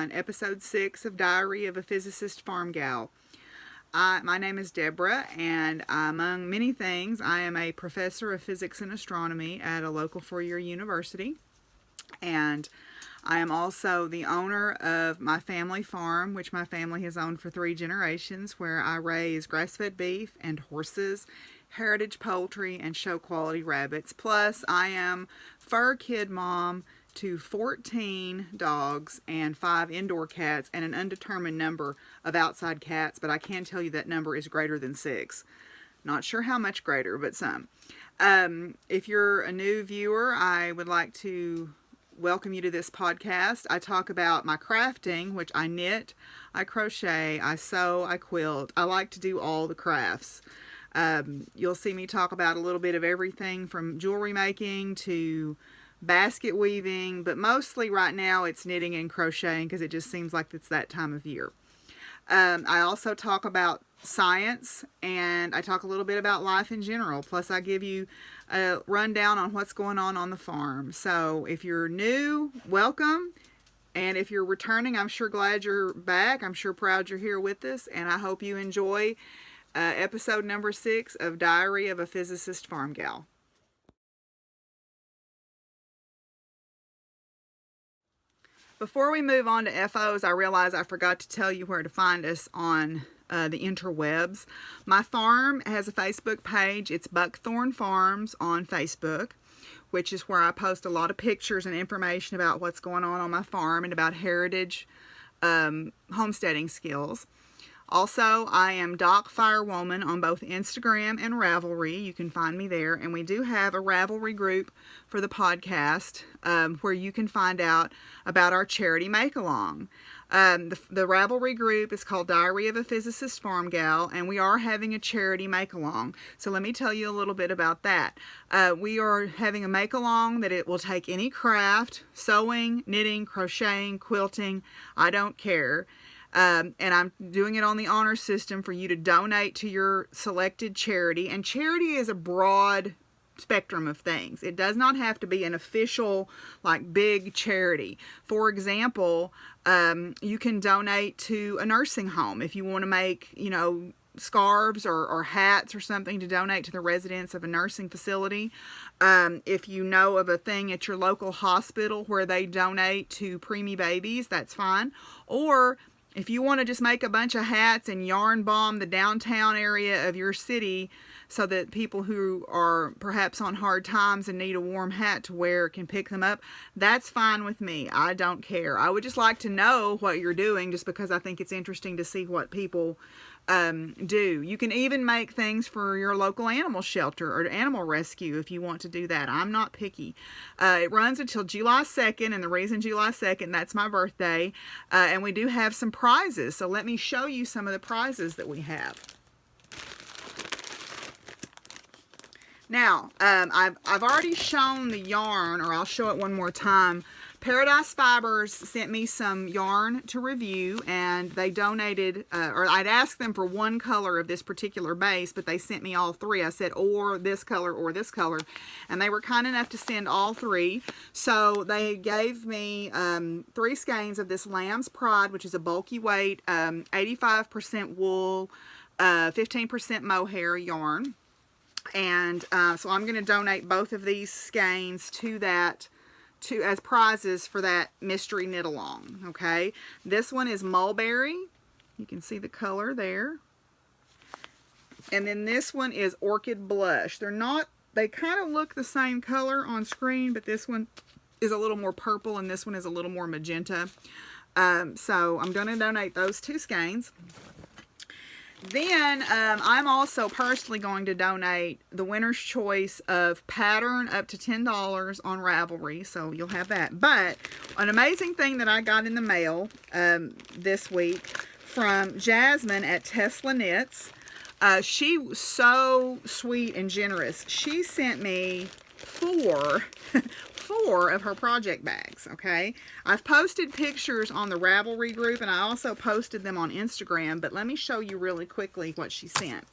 on episode 6 of Diary of a Physicist Farmgal. My name is Deborah, and among many things, I am a professor of physics and astronomy at a local four-year university. And I am also the owner of my family farm, which my family has owned for 3 generations, where I raise grass-fed beef and horses, heritage poultry, and show quality rabbits. Plus, I am fur kid mom to 14 dogs and 5 indoor cats and an undetermined number of outside cats, but I can tell you that number is greater than 6. Not sure how much greater, but some. If you're a new viewer, I would like to welcome you to this podcast. I talk about my crafting, which I knit, I crochet, I sew, I quilt. I like to do all the crafts. You'll see me talk about a little bit of everything from jewelry making to basket weaving, but mostly right now it's knitting and crocheting because it just seems like it's that time of year. I also talk about science, and I talk a little bit about life in general. Plus I give you a rundown on what's going on the farm. So if you're new, welcome. And if you're returning, I'm sure glad you're back. I'm sure proud you're here with us, and I hope you enjoy episode number 6 of Diary of a Physicist Farmgal. Before we move on to FOs, I realize I forgot to tell you where to find us on the interwebs. My farm has a Facebook page. It's Buckthorn Farms on Facebook, which is where I post a lot of pictures and information about what's going on my farm and about heritage homesteading skills. Also, I am Doc Firewoman on both Instagram and Ravelry. You can find me there. And we do have a Ravelry group for the podcast where you can find out about our charity make-along. The Ravelry group is called Diary of a Physicist Farmgal, and we are having a charity make-along. So let me tell you a little bit about that. We are having a make-along that it will take any craft, sewing, knitting, crocheting, quilting, I don't care. And I'm doing it on the honor system for you to donate to your selected charity. And charity is a broad spectrum of things. It does not have to be an official, like, big charity. For example, you can donate to a nursing home if you want to make, scarves or hats or something to donate to the residents of a nursing facility. If you know of a thing at your local hospital where they donate to preemie babies, that's fine. Or if you want to just make a bunch of hats and yarn bomb the downtown area of your city so that people who are perhaps on hard times and need a warm hat to wear can pick them up, that's fine with me. I don't care. I would just like to know what you're doing, just because I think it's interesting to see what people do. You can even make things for your local animal shelter or animal rescue if you want to do that. I'm not picky. It runs until July 2nd, and the reason July 2nd, that's my birthday, and we do have some prizes. So let me show you some of the prizes that we have. Now, I've already shown the yarn, or I'll show it one more time. Paradise Fibers sent me some yarn to review, and they donated, or I'd asked them for one color of this particular base, but they sent me all 3. I said, or this color, and they were kind enough to send all 3. So they gave me 3 skeins of this Lamb's Pride, which is a bulky weight, 85% wool, 15% mohair yarn. And so I'm going to donate both of these skeins to that, as prizes for that mystery knit along. Okay, this one is mulberry. You can see the color there. And then this one is orchid blush. They kind of look the same color on screen, but this one is a little more purple and this one is a little more magenta. So I'm going to donate those 2 skeins. Then I'm also personally going to donate the winner's choice of pattern up to $10 on Ravelry, so you'll have that. But an amazing thing that I got in the mail this week from Jasmine at Tesla Knits. She was so sweet and generous. She sent me 4 of her project bags. Okay, I've posted pictures on the Ravelry group, and I also posted them on Instagram, but let me show you really quickly what she sent.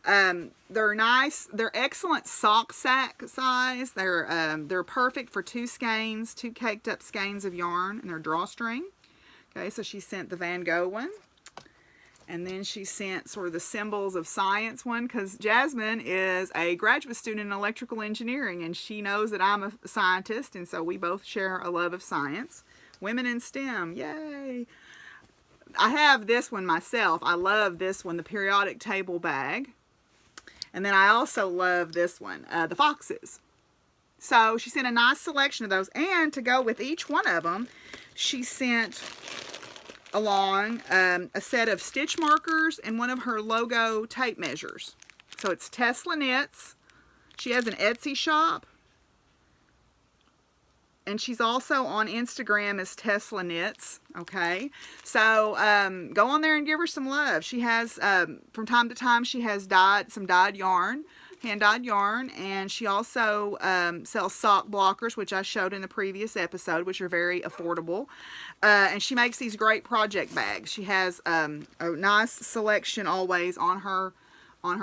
They're nice. They're excellent sock sack size. They're perfect for 2 skeins, 2 caked up skeins of yarn, and they're drawstring. Okay, so she sent the Van Gogh one. And then she sent sort of the symbols of science one, because Jasmine is a graduate student in electrical engineering, and she knows that I'm a scientist, and so we both share a love of science. Women in STEM, yay! I have this one myself. I love this one, the periodic table bag. And then I also love this one, the foxes. So she sent a nice selection of those, and to go with each one of them, she sent along a set of stitch markers and one of her logo tape measures. So it's Tesla Knits. She has an Etsy shop, and she's also on Instagram as Tesla Knits. Okay, so go on there and give her some love. She has from time to time she has some dyed yarn, hand-dyed yarn, and she also sells sock blockers, which I showed in the previous episode, which are very affordable. And she makes these great project bags. She has a nice selection always on her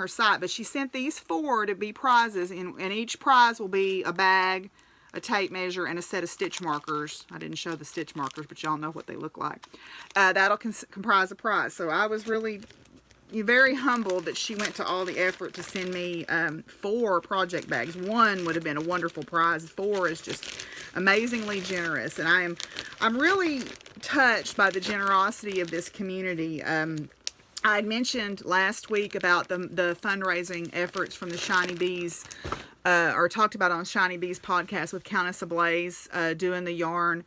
site. But she sent these 4 to be prizes, and each prize will be a bag, a tape measure, and a set of stitch markers. I didn't show the stitch markers, but y'all know what they look like. That'll comprise a prize. So I was really very humbled that she went to all the effort to send me 4 project bags. 1 would have been a wonderful prize. 4 is just amazingly generous, and I'm really touched by the generosity of this community. I had mentioned last week about the fundraising efforts from the Shiny Bees, or talked about on Shiny Bees podcast with Countess Ablaze, doing the yarn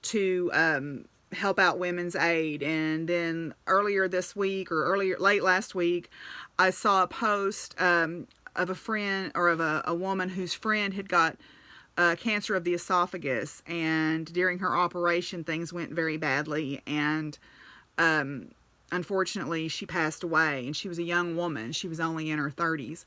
to help out Women's Aid. And then earlier this week, or late last week, I saw a post of a friend, or of a woman whose friend had got cancer of the esophagus, and during her operation things went very badly, and unfortunately she passed away, and she was a young woman. She was only in her 30s.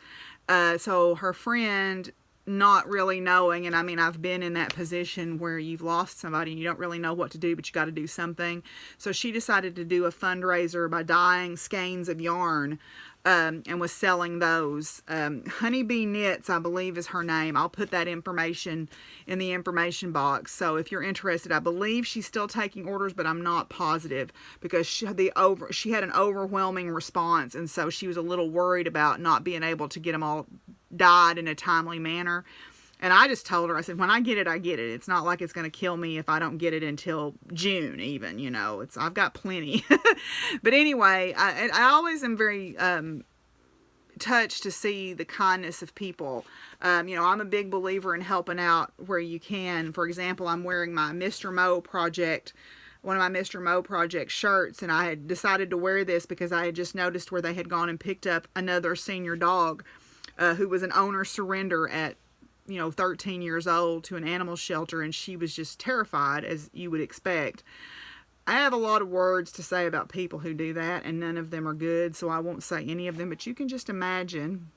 So her friend, not really knowing, and I mean, I've been in that position where you've lost somebody and you don't really know what to do, but you got to do something. So she decided to do a fundraiser by dyeing skeins of yarn, and was selling those. Honeybee Knits, I believe, is her name. I'll put that information in the information box. So if you're interested, I believe she's still taking orders, but I'm not positive, because she had an overwhelming response, and so she was a little worried about not being able to get them all dyed in a timely manner. And I just told her, I said, when I get it, I get it. It's not like it's going to kill me if I don't get it until June even, you know. I've got plenty. But anyway, I always am very touched to see the kindness of people. You know, I'm a big believer in helping out where you can. For example, I'm wearing my Mr. Mo project, one of my Mr. Mo project shirts, and I had decided to wear this because I had just noticed where they had gone and picked up another senior dog who was an owner surrender at 13 years old to an animal shelter, and she was just terrified, as you would expect. I have a lot of words to say about people who do that, and none of them are good, so I won't say any of them, but you can just imagine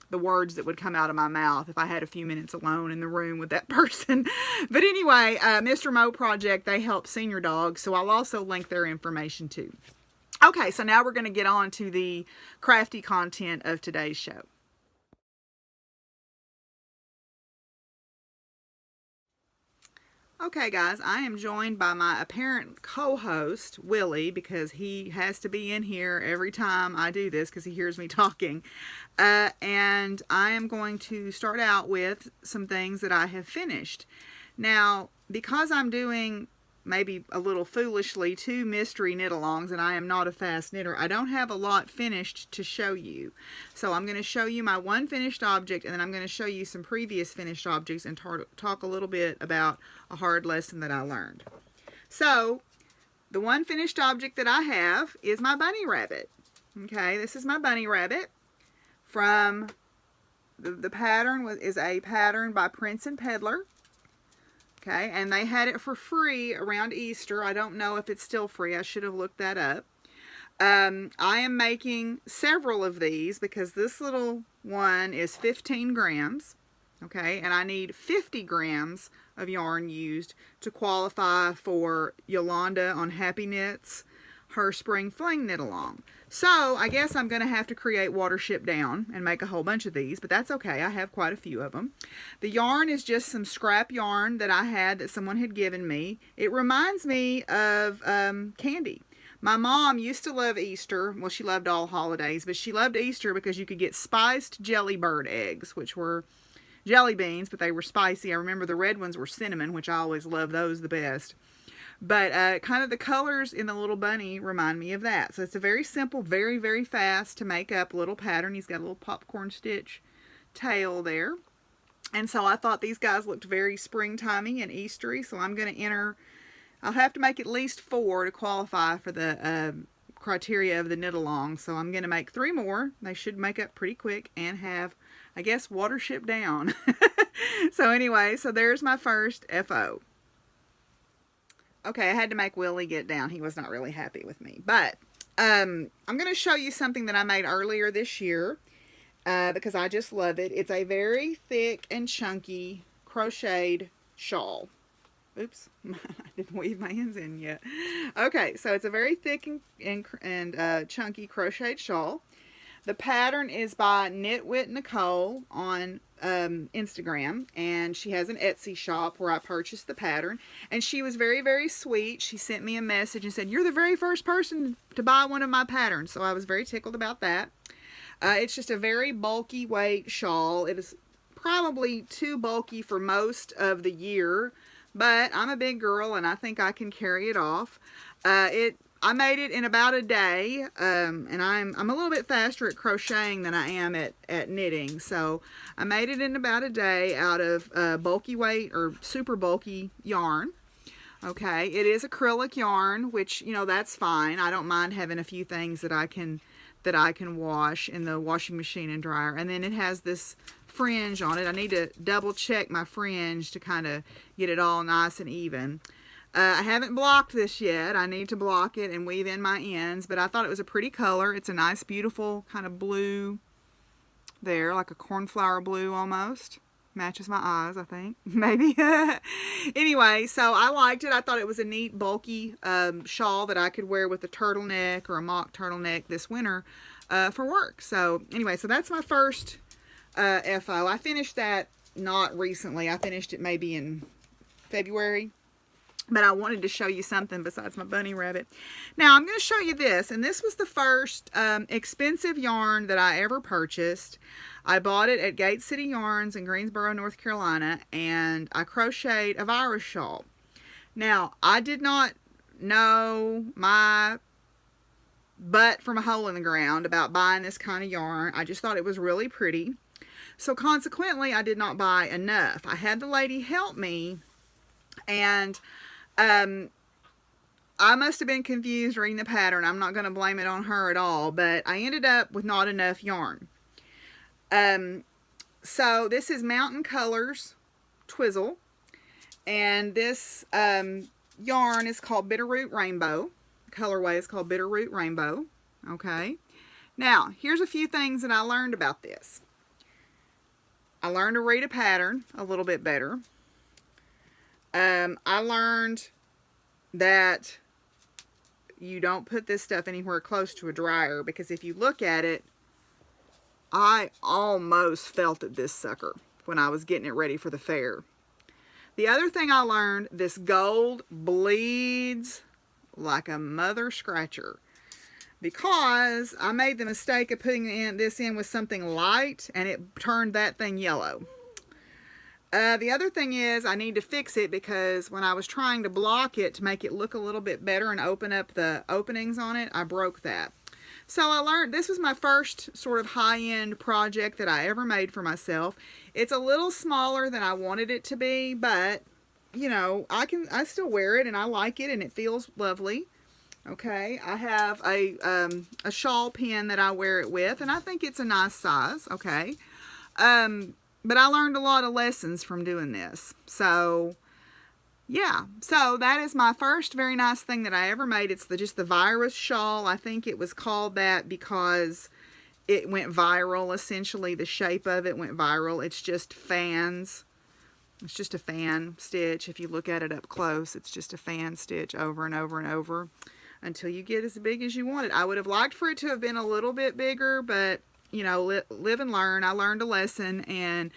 the words that would come out of my mouth if I had a few minutes alone in the room with that person. But anyway, Mr. Mo Project, they help senior dogs, so I'll also link their information too. Okay, so now we're going to get on to the crafty content of today's show. Okay guys, I am joined by my apparent co-host, Willie, because he has to be in here every time I do this because he hears me talking. And I am going to start out with some things that I have finished. Now, because I'm doing, maybe a little foolishly, 2 mystery knit-alongs, and I am not a fast knitter, I don't have a lot finished to show you. So I'm going to show you my one finished object, and then I'm going to show you some previous finished objects and talk a little bit about a hard lesson that I learned. So the one finished object that I have is my bunny rabbit. Okay, this is my bunny rabbit from the pattern is a pattern by Prince and Peddler. Okay, and they had it for free around Easter. I don't know if it's still free. I should have looked that up. I am making several of these because this little one is 15 grams. Okay, and I need 50 grams of yarn used to qualify for Yolanda on Happee Knits, her Spring Fling knit along. So I guess I'm going to have to create Watership Down and make a whole bunch of these, but that's okay. I have quite a few of them. The yarn is just some scrap yarn that I had that someone had given me. It reminds me of candy. My mom used to love Easter. Well, she loved all holidays, but she loved Easter because you could get spiced jelly bird eggs, which were jelly beans, but they were spicy. I remember the red ones were cinnamon, which I always love those the best. But kind of the colors in the little bunny remind me of that. So it's a very simple, very, very fast to make up little pattern. He's got a little popcorn stitch tail there. And so I thought these guys looked very springtimey and Eastery. So I'm going to enter, I'll have to make at least 4 to qualify for the criteria of the knit along. So I'm going to make 3 more. They should make up pretty quick and have, I guess, Watership Down. So anyway, so there's my first FO. Okay, I had to make Willie get down. He was not really happy with me. But I'm going to show you something that I made earlier this year because I just love it. It's a very thick and chunky crocheted shawl. Oops, I didn't weave my ends in yet. Okay, so it's a very thick and chunky crocheted shawl. The pattern is by Knitwit Nicole on Instagram, and she has an Etsy shop where I purchased the pattern, and she was very, very sweet. She sent me a message and said, "You're the very first person to buy one of my patterns," so I was very tickled about that. It's just a very bulky weight shawl. It is probably too bulky for most of the year, but I'm a big girl and I think I can carry it off. I made it in about a day, and I'm a little bit faster at crocheting than I am at knitting. So I made it in about a day out of bulky weight or super bulky yarn. Okay, it is acrylic yarn, which, you know, that's fine. I don't mind having a few things that I can wash in the washing machine and dryer. And then it has this fringe on it. I need to double check my fringe to kind of get it all nice and even. I haven't blocked this yet. I need to block it and weave in my ends, but I thought it was a pretty color. It's a nice, beautiful kind of blue there, like a cornflower blue almost. Matches my eyes, I think. Maybe. Anyway, so I liked it. I thought it was a neat, bulky shawl that I could wear with a turtleneck or a mock turtleneck this winter for work. So anyway, so that's my first FO. I finished that not recently. I finished it maybe in February. But I wanted to show you something besides my bunny rabbit. Now, I'm going to show you this. And this was the first expensive yarn that I ever purchased. I bought it at Gate City Yarns in Greensboro, North Carolina. And I crocheted a virus shawl. Now, I did not know my butt from a hole in the ground about buying this kind of yarn. I just thought it was really pretty. So, consequently, I did not buy enough. I had the lady help me. And I must have been confused reading the pattern. I'm not going to blame it on her at all, but I ended up with not enough yarn. So this is Mountain Colors Twizzle, and this yarn is called Bitterroot Rainbow. The colorway is called Bitterroot Rainbow. Okay. Now, here's a few things that I learned about this. I learned to read a pattern a little bit better. I learned that you don't put this stuff anywhere close to a dryer, because if you look at it, I almost felted this sucker when I was getting it ready for the fair. The other thing I learned, this gold bleeds like a mother scratcher, because I made the mistake of putting this in with something light and it turned that thing yellow. The other thing is I need to fix it, because when I was trying to block it to make it look a little bit better and open up the openings on it, I broke that. So I learned this was my first sort of high-end project that I ever made for myself. It's a little smaller than I wanted it to be, but you know, I still wear it and I like it and it feels lovely. Okay, I have a shawl pin that I wear it with, and I think it's a nice size. Okay. But I learned a lot of lessons from doing this. So, yeah. So, that is my first very nice thing that I ever made. It's just the virus shawl. I think it was called that because it went viral, essentially. The shape of it went viral. It's just fans. It's just a fan stitch. If you look at it up close, it's just a fan stitch over and over and over. until you get as big as you want it. I would have liked for it to have been a little bit bigger, but you know, live and learn. I learned a lesson, and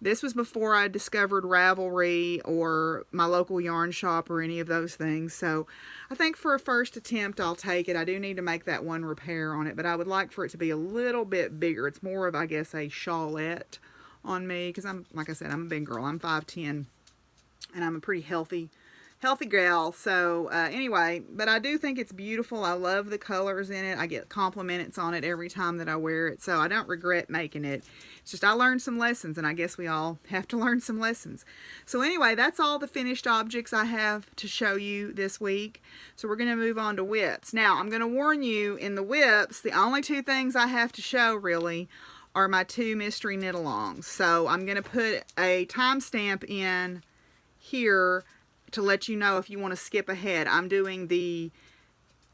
this was before I discovered Ravelry or my local yarn shop or any of those things. So I think for a first attempt, I'll take it. I do need to make that one repair on it, but I would like for it to be a little bit bigger. It's more of, I guess, a shawlette on me, because I'm, like I said, I'm a big girl. I'm 5'10", and I'm a pretty healthy gal. So anyway, but I do think it's beautiful. I love the colors in it. I get compliments on it every time that I wear it, so I don't regret making it. It's just I learned some lessons, and I guess we all have to learn some lessons. So anyway, that's all the finished objects I have to show you this week. So we're going to move on to whips. Now, I'm going to warn you, in the whips, the only two things I have to show really are my two mystery knit-alongs. So I'm going to put a timestamp in here to let you know if you want to skip ahead. I'm doing the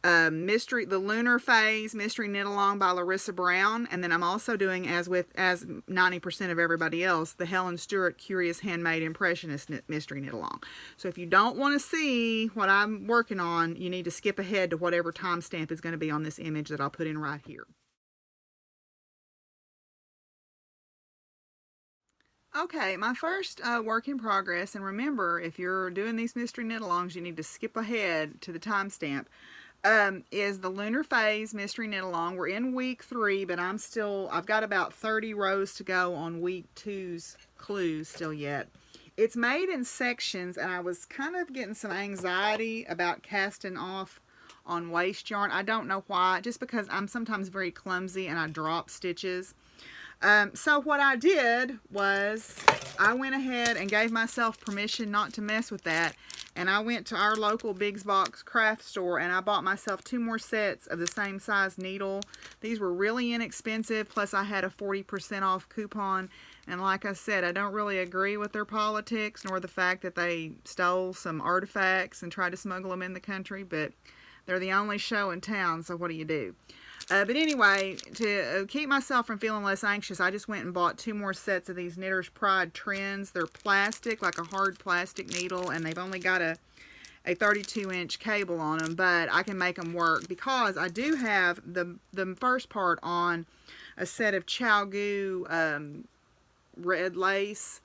Lunar Phase Mystery Knit Along by Larissa Brown, and then I'm also doing, as 90% of everybody else, the Helen Stewart Curious Handmade Impressionist Mystery Knit Along. So if you don't want to see what I'm working on, you need to skip ahead to whatever timestamp is going to be on this image that I'll put in right here. Okay, my first work in progress, and remember, if you're doing these mystery knit-alongs, you need to skip ahead to the timestamp, is the Lunar Phase Mystery Knit-along. We're in week 3, but I've got about 30 rows to go on week 2's clues still yet. It's made in sections, and I was kind of getting some anxiety about casting off on waste yarn. I don't know why, just because I'm sometimes very clumsy and I drop stitches. So what I did was I went ahead and gave myself permission not to mess with that, and I went to our local Biggs Box craft store and I bought myself 2 more sets of the same size needle. These were really inexpensive, plus I had a 40% off coupon, and like I said, I don't really agree with their politics nor the fact that they stole some artifacts and tried to smuggle them in the country, but they're the only show in town, so what do you do? But anyway, to keep myself from feeling less anxious, I just went and bought 2 more sets of these Knitter's Pride Trends. They're plastic, like a hard plastic needle, and they've only got a 32-inch cable on them, but I can make them work because I do have the first part on a set of Chalgu red lace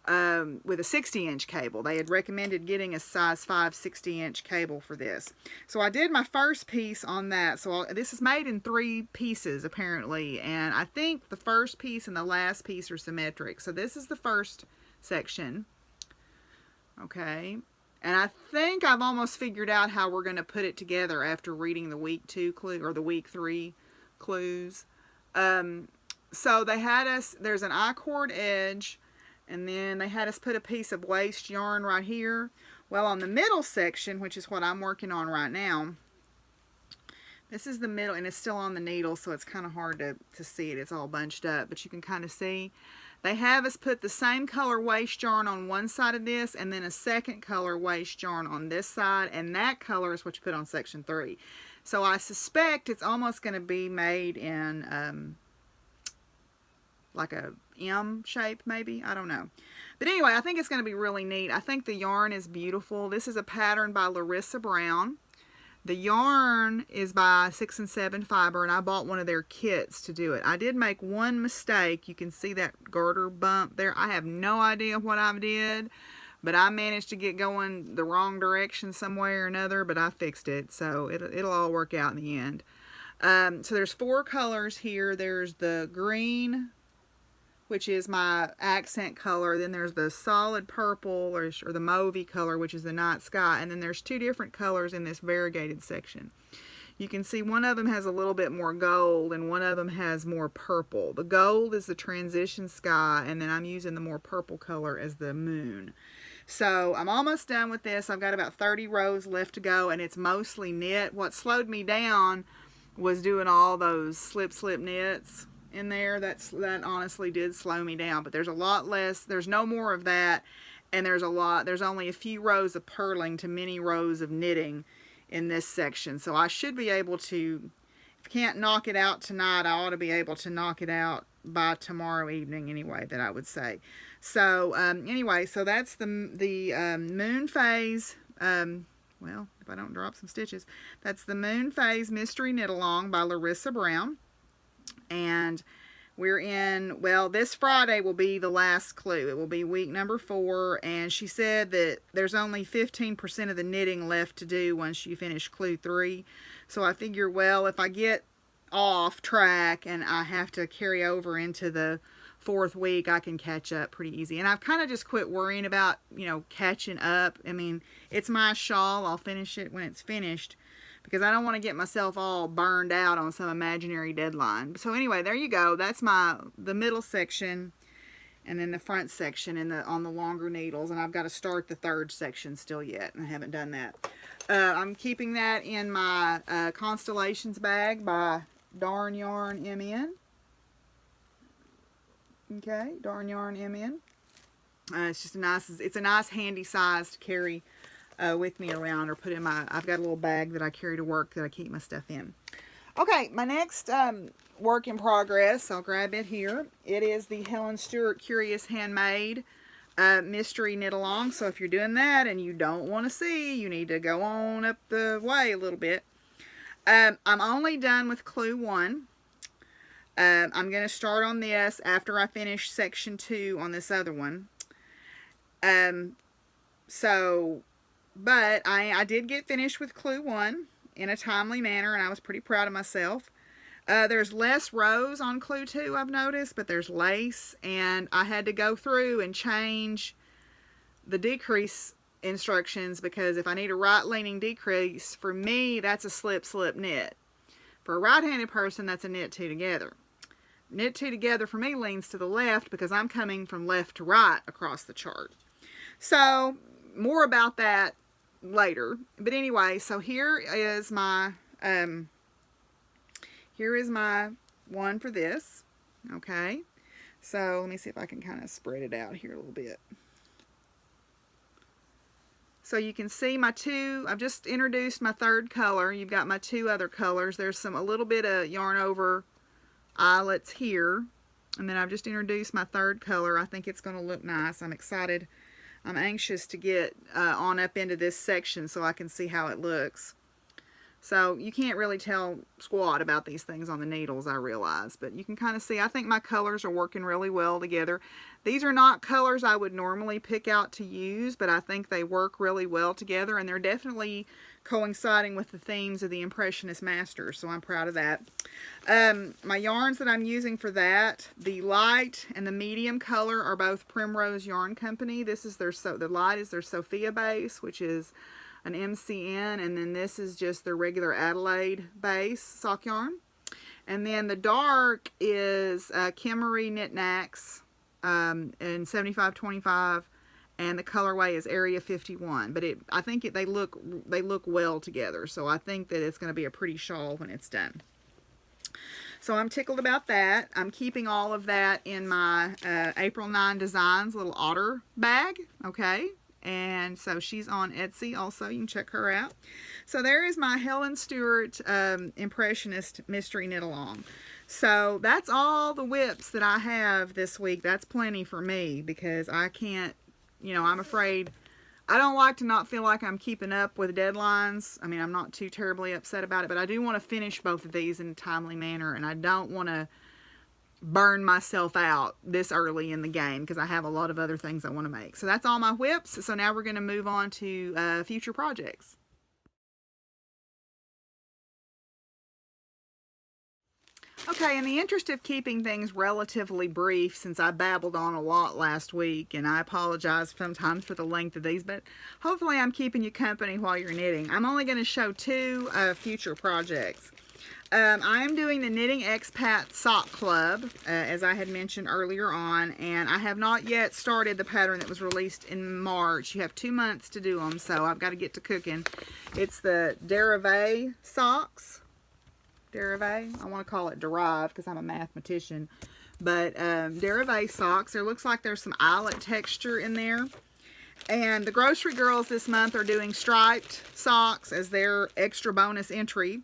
with a 60-inch cable. They had recommended getting a size 5 60-inch cable for this. So I did my first piece on that. So this is made in 3 pieces apparently, and I think the first piece and the last piece are symmetric. So this is the first section. Okay. And I think I've almost figured out how we're going to put it together after reading the week 2 clue or the week 3 clues. So they had us, there's an I-cord edge, and then they had us put a piece of waste yarn right here. Well, on the middle section, which is what I'm working on right now, this is the middle, and it's still on the needle, so it's kind of hard to see it. It's all bunched up, but you can kind of see. They have us put the same color waste yarn on one side of this, and then a second color waste yarn on this side, and that color is what you put on section 3. So I suspect it's almost going to be made in like a M shape maybe, I don't know. But anyway, I think it's going to be really neat. I think the yarn is beautiful. This is a pattern by Larissa Brown. The yarn is by 6 and 7 Fiber, and I bought one of their kits to do it. I did make one mistake. You can see that garter bump there. I have no idea what I did, but I managed to get going the wrong direction some way or another, but I fixed it, so it'll all work out in the end. So there's 4 colors here. There's the green, which is my accent color. Then there's the solid purple or the mauvey color, which is the night sky. And then there's 2 different colors in this variegated section. You can see one of them has a little bit more gold and one of them has more purple. The gold is the transition sky, and then I'm using the more purple color as the moon. So I'm almost done with this. I've got about 30 rows left to go, and it's mostly knit. What slowed me down was doing all those slip knits in there. That honestly did slow me down, but there's a lot less, there's no more of that, and there's only a few rows of purling to many rows of knitting in this section. So I should be able to, if I can't knock it out tonight, I ought to be able to knock it out by tomorrow evening anyway, that I would say. So anyway, so that's the moon phase, well, well, if I don't drop some stitches. That's the Moon Phase Mystery Knit Along by Larissa Brown. And we're in, well, this Friday will be the last clue. It will be week number 4, and she said that there's only 15% of the knitting left to do once you finish clue 3. So I figure, well, if I get off track and I have to carry over into the 4th week, I can catch up pretty easy. And I've kind of just quit worrying about, you know, catching up. I mean, it's my shawl. I'll finish it when it's finished, because I don't want to get myself all burned out on some imaginary deadline. So anyway, there you go. That's the middle section, and then the front section on the longer needles. And I've got to start the 3rd section still yet, and I haven't done that. I'm keeping that in my Constellations bag by Darn Yarn MN. Okay, Darn Yarn MN. It's just a nice handy size to carry with me around, or put in my, I've got a little bag that I carry to work that I keep my stuff in. Okay, my next work in progress, I'll grab it here. It is the Helen Stewart Curious Handmade Mystery Knit Along. So if you're doing that and you don't want to see, you need to go on up the way a little bit. I'm only done with clue 1. I'm going to start on this after I finish section 2 on this other one. But I did get finished with clue 1 in a timely manner, and I was pretty proud of myself. There's less rows on clue 2, I've noticed, but there's lace, and I had to go through and change the decrease instructions, because if I need a right-leaning decrease, for me, that's a slip-slip knit. For a right-handed person, that's a knit 2 together. Knit 2 together for me leans to the left, because I'm coming from left to right across the chart. So, more about that later. But anyway, so here is my one for this. Okay, so let me see if I can kind of spread it out here a little bit. So you can see my 2, I've just introduced my 3rd color. You've got my 2 other colors. There's a little bit of yarn over eyelets here, and then I've just introduced my 3rd color. I think it's going to look nice. I'm excited. I'm anxious to get on up into this section so I can see how it looks. So you can't really tell squat about these things on the needles, I realize, but you can kind of see. I think my colors are working really well together. These are not colors I would normally pick out to use, but I think they work really well together, and they're definitely coinciding with the themes of the Impressionist Masters, so I'm proud of that. My yarns that I'm using for that, the light and the medium color, are both Primrose Yarn Company. This is the light is their Sophia base, which is an MCN, and then this is just their regular Adelaide base sock yarn. And then the dark is Kimarie Knit Knacks in 7525, and the colorway is Area 51. But I think they look well together, so I think that it's going to be a pretty shawl when it's done. So I'm tickled about that. I'm keeping all of that in my April 9 Designs little otter bag. Okay. And so she's on Etsy also. You can check her out. So there is my Helen Stewart Impressionist Mystery Knit Along. So that's all the whips that I have this week. That's plenty for me, because I can't, I'm afraid. I don't like to not feel like I'm keeping up with deadlines. I mean, I'm not too terribly upset about it, but I do want to finish both of these in a timely manner, and I don't want to burn myself out this early in the game, because I have a lot of other things I want to make. So that's all my whips. So now we're going to move on to future projects. Okay, in the interest of keeping things relatively brief, since I babbled on a lot last week, and I apologize sometimes for the length of these, but hopefully I'm keeping you company while you're knitting. I'm only going to show 2 future projects. I'm doing the Knitting Expat Sock Club, as I had mentioned earlier on, and I have not yet started the pattern that was released in March. You have 2 months to do them, so I've got to get to cooking. It's the Derive socks. Derive? I want to call it Derive because I'm a mathematician. But Derive socks. There looks like there's some eyelet texture in there. And the Grocery Girls this month are doing striped socks as their extra bonus entry.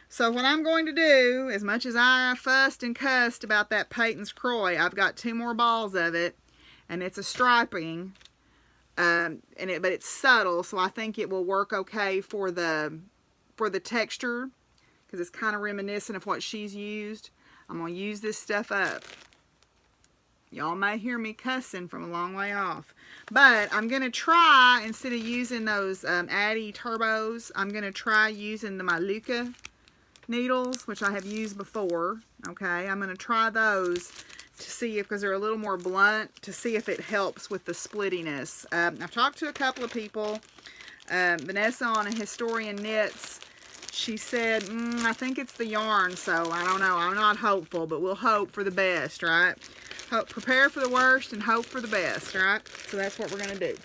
So what I'm going to do, as much as I fussed and cussed about that Peyton's Croy, I've got 2 more balls of it, and it's a striping But it's subtle, so I think it will work okay for the texture, because it's kind of reminiscent of what she's used. I'm going to use this stuff up. Y'all may hear me cussing from a long way off. But I'm going to try, instead of using those Addy Turbos, I'm going to try using the Maluka needles, which I have used before. Okay, I'm going to try those to see if, because they're a little more blunt, to see if it helps with the splittiness. I've talked to a couple of people. Vanessa on a Historian Knits, she said, I think it's the yarn, so I don't know. I'm not hopeful, but we'll hope for the best, right? Prepare for the worst and hope for the best, right? So that's what we're going to do.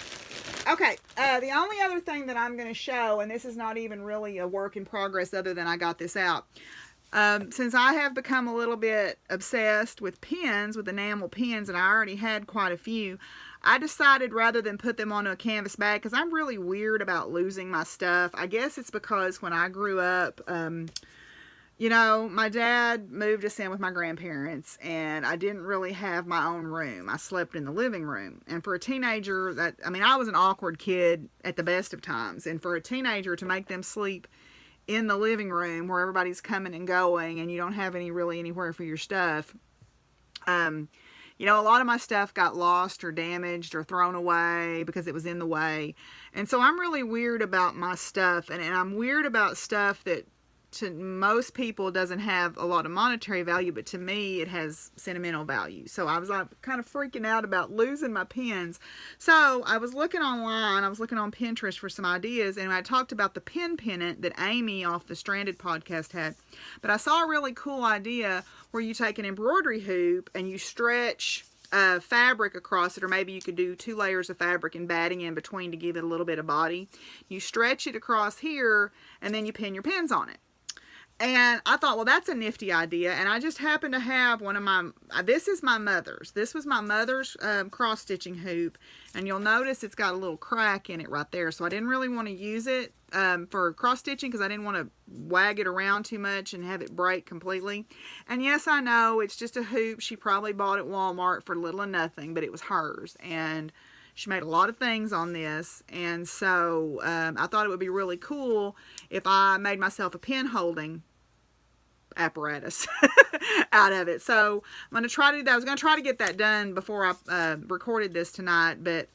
Okay, the only other thing that I'm going to show, and this is not even really a work in progress other than I got this out. Since I have become a little bit obsessed with pins, with enamel pins, and I already had quite a few, I decided rather than put them onto a canvas bag, because I'm really weird about losing my stuff. I guess it's because when I grew up, you know, my dad moved us in with my grandparents, and I didn't really have my own room. I slept in the living room. And for a teenager, I was an awkward kid at the best of times. And for a teenager to make them sleep in the living room where everybody's coming and going and you don't have really anywhere for your stuff, you know, a lot of my stuff got lost or damaged or thrown away because it was in the way. And so I'm really weird about my stuff, and I'm weird about stuff that to most people doesn't have a lot of monetary value, but to me it has sentimental value. So I was like kind of freaking out about losing my pins. So I was looking online, I was looking on Pinterest for some ideas, and I talked about the pin pennant that Amy off the Stranded podcast had. But I saw a really cool idea where you take an embroidery hoop and you stretch fabric across it, or maybe you could do 2 layers of fabric and batting in between to give it a little bit of body. You stretch it across here and then you pin your pins on it. And I thought, well, that's a nifty idea. And I just happened to have one of my, this is my mother's. This was my mother's cross-stitching hoop. And you'll notice it's got a little crack in it right there. So I didn't really want to use it for cross-stitching because I didn't want to wag it around too much and have it break completely. And yes, I know, it's just a hoop she probably bought at Walmart for little or nothing, but it was hers. And she made a lot of things on this, and so I thought it would be really cool if I made myself a pin holding apparatus out of it. So I'm going to try to do that. I was going to try to get that done before I recorded this tonight, but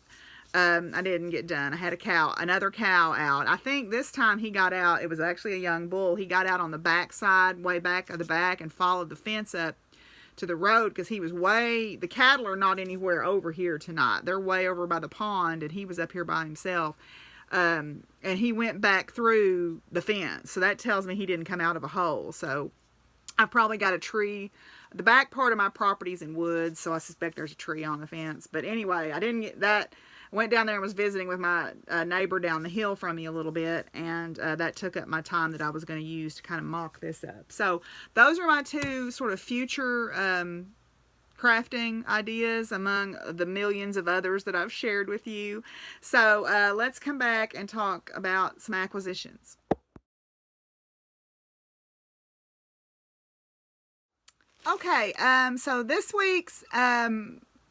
I didn't get done. I had another cow out. I think this time he got out, it was actually a young bull. He got out on the back side, way back of the back, and followed the fence up to the road because he was the cattle are not anywhere over here tonight. They're way over by the pond, and he was up here by himself. And he went back through the fence. So that tells me he didn't come out of a hole. So I've probably got a tree. The back part of my property is in woods, so I suspect there's a tree on the fence. But anyway, I didn't get that. I went down there and was visiting with my neighbor down the hill from me a little bit, and that took up my time that I was going to use to kind of mock this up. So those are my 2 sort of future crafting ideas among the millions of others that I've shared with you. So let's come back and talk about some acquisitions. Okay, so this week's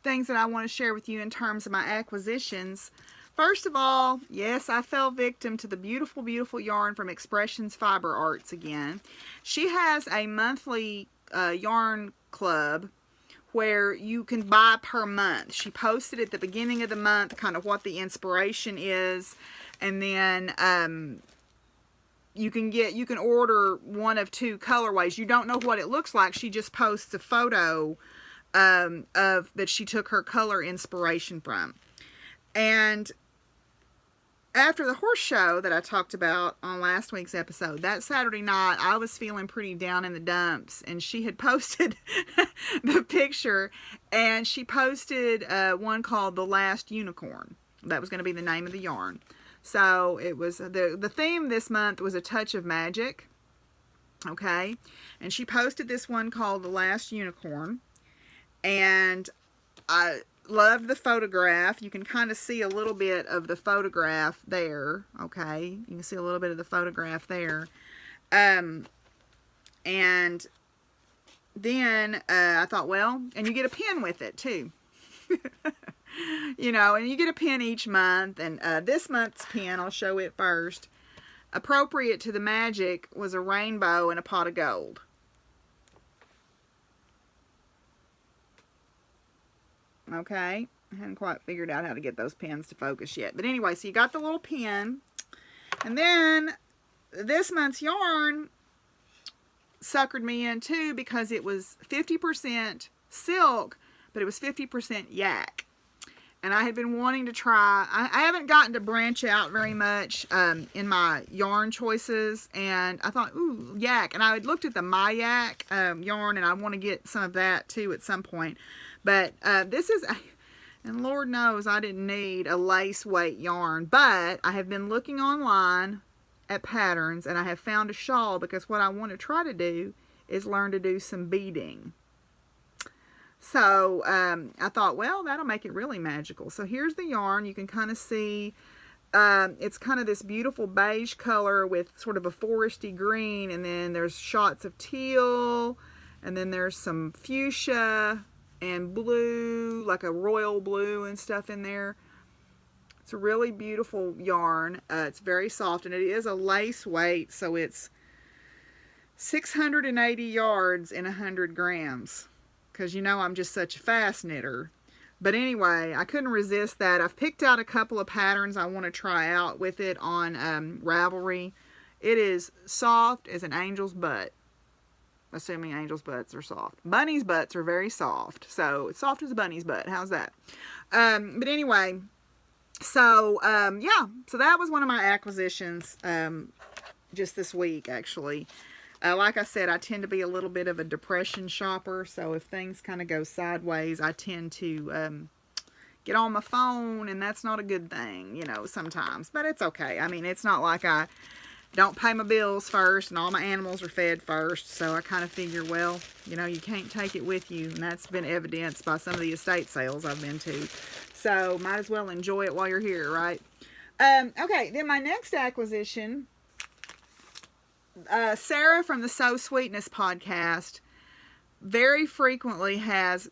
things that I want to share with you in terms of my acquisitions. First of all, yes, I fell victim to the beautiful, beautiful yarn from Expressions Fiber Arts again. She has a monthly yarn club where you can buy per month. She posted at the beginning of the month kind of what the inspiration is, and then you can order one of 2 colorways. You don't know what it looks like. She just posts a photo of that she took her color inspiration from. And after the horse show that I talked about on last week's episode, that Saturday night I was feeling pretty down in the dumps, and she had posted the picture, and she posted one called The Last Unicorn. That was going to be the name of the yarn. So it was the theme this month was a touch of magic. Okay, and she posted this one called The Last Unicorn, and I loved the photograph. You can kind of see a little bit of the photograph there. Okay, you can see a little bit of the photograph there. And then I thought, well, and you get a pin with it too. You know, and you get a pin each month. And this month's pin, I'll show it first. Appropriate to the magic was a rainbow and a pot of gold. Okay, I hadn't quite figured out how to get those pins to focus yet. But anyway, so you got the little pin. And then this month's yarn suckered me in too, because it was 50% silk, but it was 50% yak. And I had been wanting to try, I haven't gotten to branch out very much in my yarn choices, and I thought, ooh, yak. And I had looked at the My Yak yarn, and I want to get some of that too at some point. But this is, and Lord knows I didn't need a lace weight yarn, but I have been looking online at patterns, and I have found a shawl, because what I want to try to do is learn to do some beading. So I thought, well, that'll make it really magical. So here's the yarn. You can kind of see it's kind of this beautiful beige color with sort of a foresty green, and then there's shots of teal, and then there's some fuchsia and blue, like a royal blue and stuff in there. It's a really beautiful yarn. It's very soft, and it is a lace weight, so it's 680 yards in 100 grams. Because you know I'm just such a fast knitter. But anyway, I couldn't resist that. I've picked out a couple of patterns I want to try out with it on Ravelry. It is soft as an angel's butt. Assuming angels' butts are soft. Bunny's butts are very soft. So it's soft as a bunny's butt. How's that? But anyway, so yeah. So that was one of my acquisitions just this week, actually. Like I said, I tend to be a little bit of a depression shopper, so if things kind of go sideways, I tend to get on my phone, and that's not a good thing, you know, sometimes. But it's okay. I mean, it's not like I don't pay my bills first, and all my animals are fed first, so I kind of figure, well, you know, you can't take it with you, and that's been evidenced by some of the estate sales I've been to. So might as well enjoy it while you're here, right? Okay, then my next acquisition... Sarah from the So Sweetness podcast very frequently has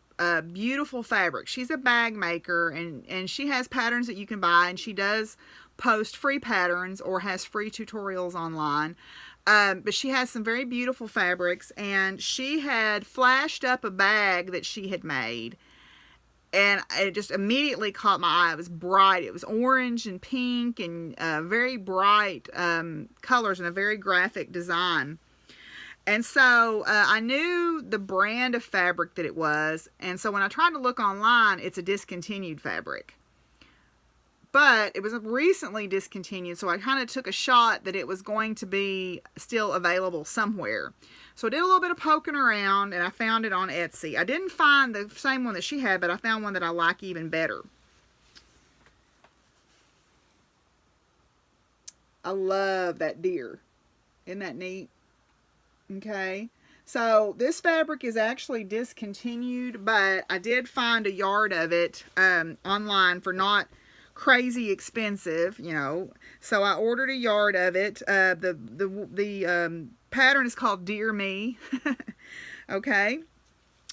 beautiful fabric. She's a bag maker, and she has patterns that you can buy, and she does post free patterns or has free tutorials online. But she has some very beautiful fabrics, and she had flashed up a bag that she had made, and it just immediately caught my eye. It was bright. It was orange and pink and very bright colors and a very graphic design. And so I knew the brand of fabric that it was. And so when I tried to look online, it's a discontinued fabric. But it was recently discontinued, so I kind of took a shot that it was going to be still available somewhere. So I did a little bit of poking around, and I found it on Etsy. I didn't find the same one that she had, but I found one that I like even better. I love that deer. Isn't that neat? Okay. So this fabric is actually discontinued, but I did find a yard of it online for not crazy expensive, you know. So I ordered a yard of it. The pattern is called Dear Me. Okay.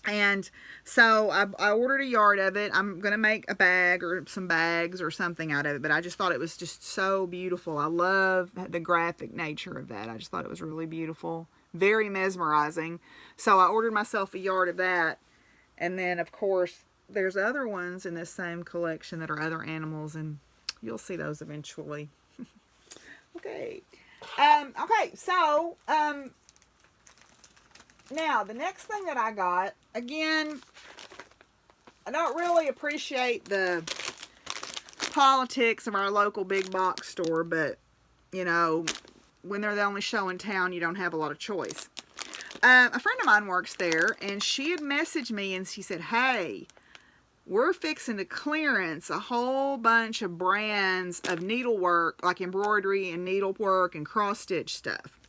And so I ordered a yard of it. I'm going to make a bag or some bags or something out of it, but I just thought it was just so beautiful. I love the graphic nature of that. I just thought it was really beautiful. Very mesmerizing. So I ordered myself a yard of that. And then, of course, there's other ones in this same collection that are other animals, and you'll see those eventually. Okay. Okay, so, now, the next thing that I got, again, I don't really appreciate the politics of our local big box store, but, you know, when they're the only show in town, you don't have a lot of choice. A friend of mine works there, and she had messaged me, and she said, hey, we're fixing to clearance a whole bunch of brands of needlework, like embroidery and needlework and cross-stitch stuff.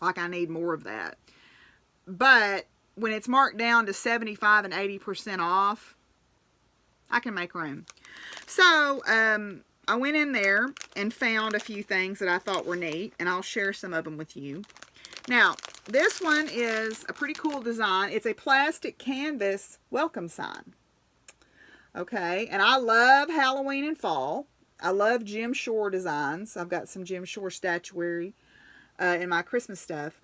Like, I need more of that. But when it's marked down to 75 and 80% off, I can make room. So, I went in there and found a few things that I thought were neat, and I'll share some of them with you. Now, this one is a pretty cool design. It's a plastic canvas welcome sign. Okay, and I love Halloween and fall. I love Jim Shore designs. I've got some Jim Shore statuary in my Christmas stuff.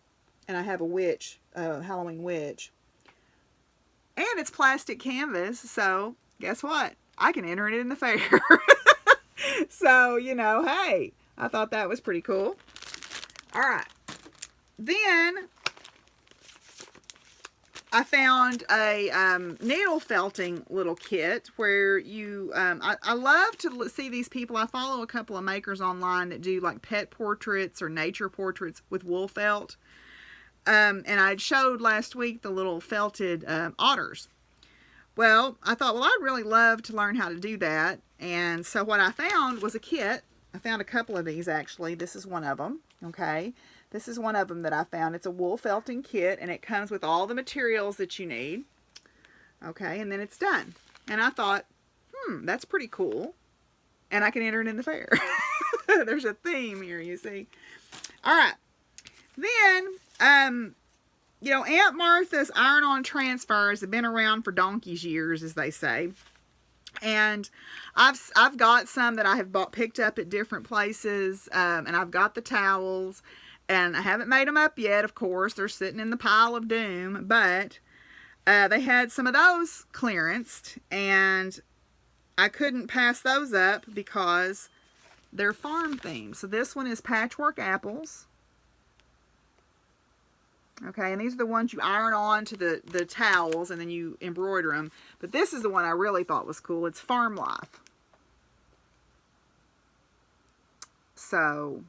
And I have a witch, Halloween witch. And it's plastic canvas, so guess what? I can enter it in the fair. So, you know, hey, I thought that was pretty cool. All right. Then I found a needle felting little kit where you, I love to see these people. I follow a couple of makers online that do like pet portraits or nature portraits with wool felt. And I showed last week the little felted otters. Well, I thought, well, I'd really love to learn how to do that. And so what I found was a kit. I found a couple of these actually. This is one of them, okay? This is one of them that I found. It's a wool felting kit, and it comes with all the materials that you need. Okay, and then it's done. And I thought, that's pretty cool. And I can enter it in the fair. There's a theme here, you see. All right. Then, you know, Aunt Martha's iron-on transfers have been around for donkey's years, as they say. And I've got some that I have picked up at different places, and I've got the towels. And I haven't made them up yet, of course. They're sitting in the pile of doom. But they had some of those clearanced. And I couldn't pass those up because they're farm themed. So this one is Patchwork Apples. Okay, and these are the ones you iron on to the towels and then you embroider them. But this is the one I really thought was cool. It's Farm Life. So,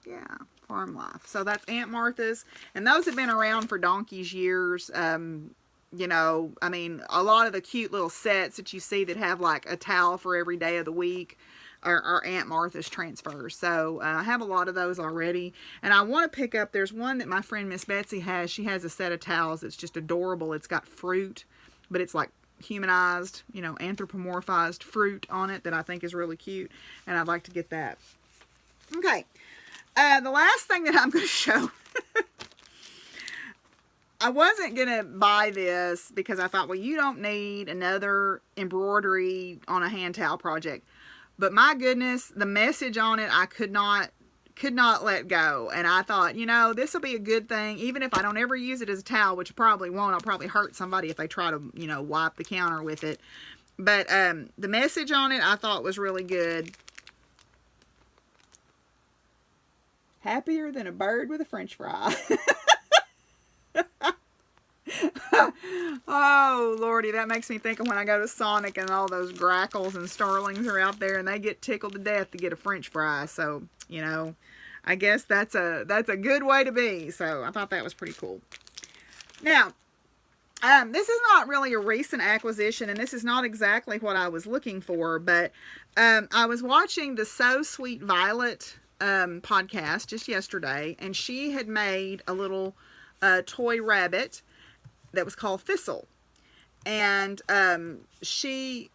yeah. Farm Life. So that's Aunt Martha's. And those have been around for donkey's years. You know, I mean, a lot of the cute little sets that you see that have like a towel for every day of the week are Aunt Martha's transfers. So I have a lot of those already. And I want to pick up, there's one that my friend Miss Betsy has. She has a set of towels that's just adorable. It's got fruit, but it's like humanized, you know, anthropomorphized fruit on it that I think is really cute. And I'd like to get that. Okay. The last thing that I'm going to show, I wasn't going to buy this because I thought, well, you don't need another embroidery on a hand towel project. But my goodness, the message on it, I could not let go. And I thought, you know, this will be a good thing. Even if I don't ever use it as a towel, which I probably won't. I'll probably hurt somebody if they try to, you know, wipe the counter with it. But the message on it I thought was really good. Happier than a bird with a French fry. Oh, Lordy, that makes me think of when I go to Sonic and all those grackles and starlings are out there and they get tickled to death to get a French fry. So, you know, I guess that's a good way to be. So I thought that was pretty cool. Now, this is not really a recent acquisition, and this is not exactly what I was looking for, but I was watching the So Sweet Violet podcast just yesterday, and she had made a little toy rabbit that was called Thistle, and she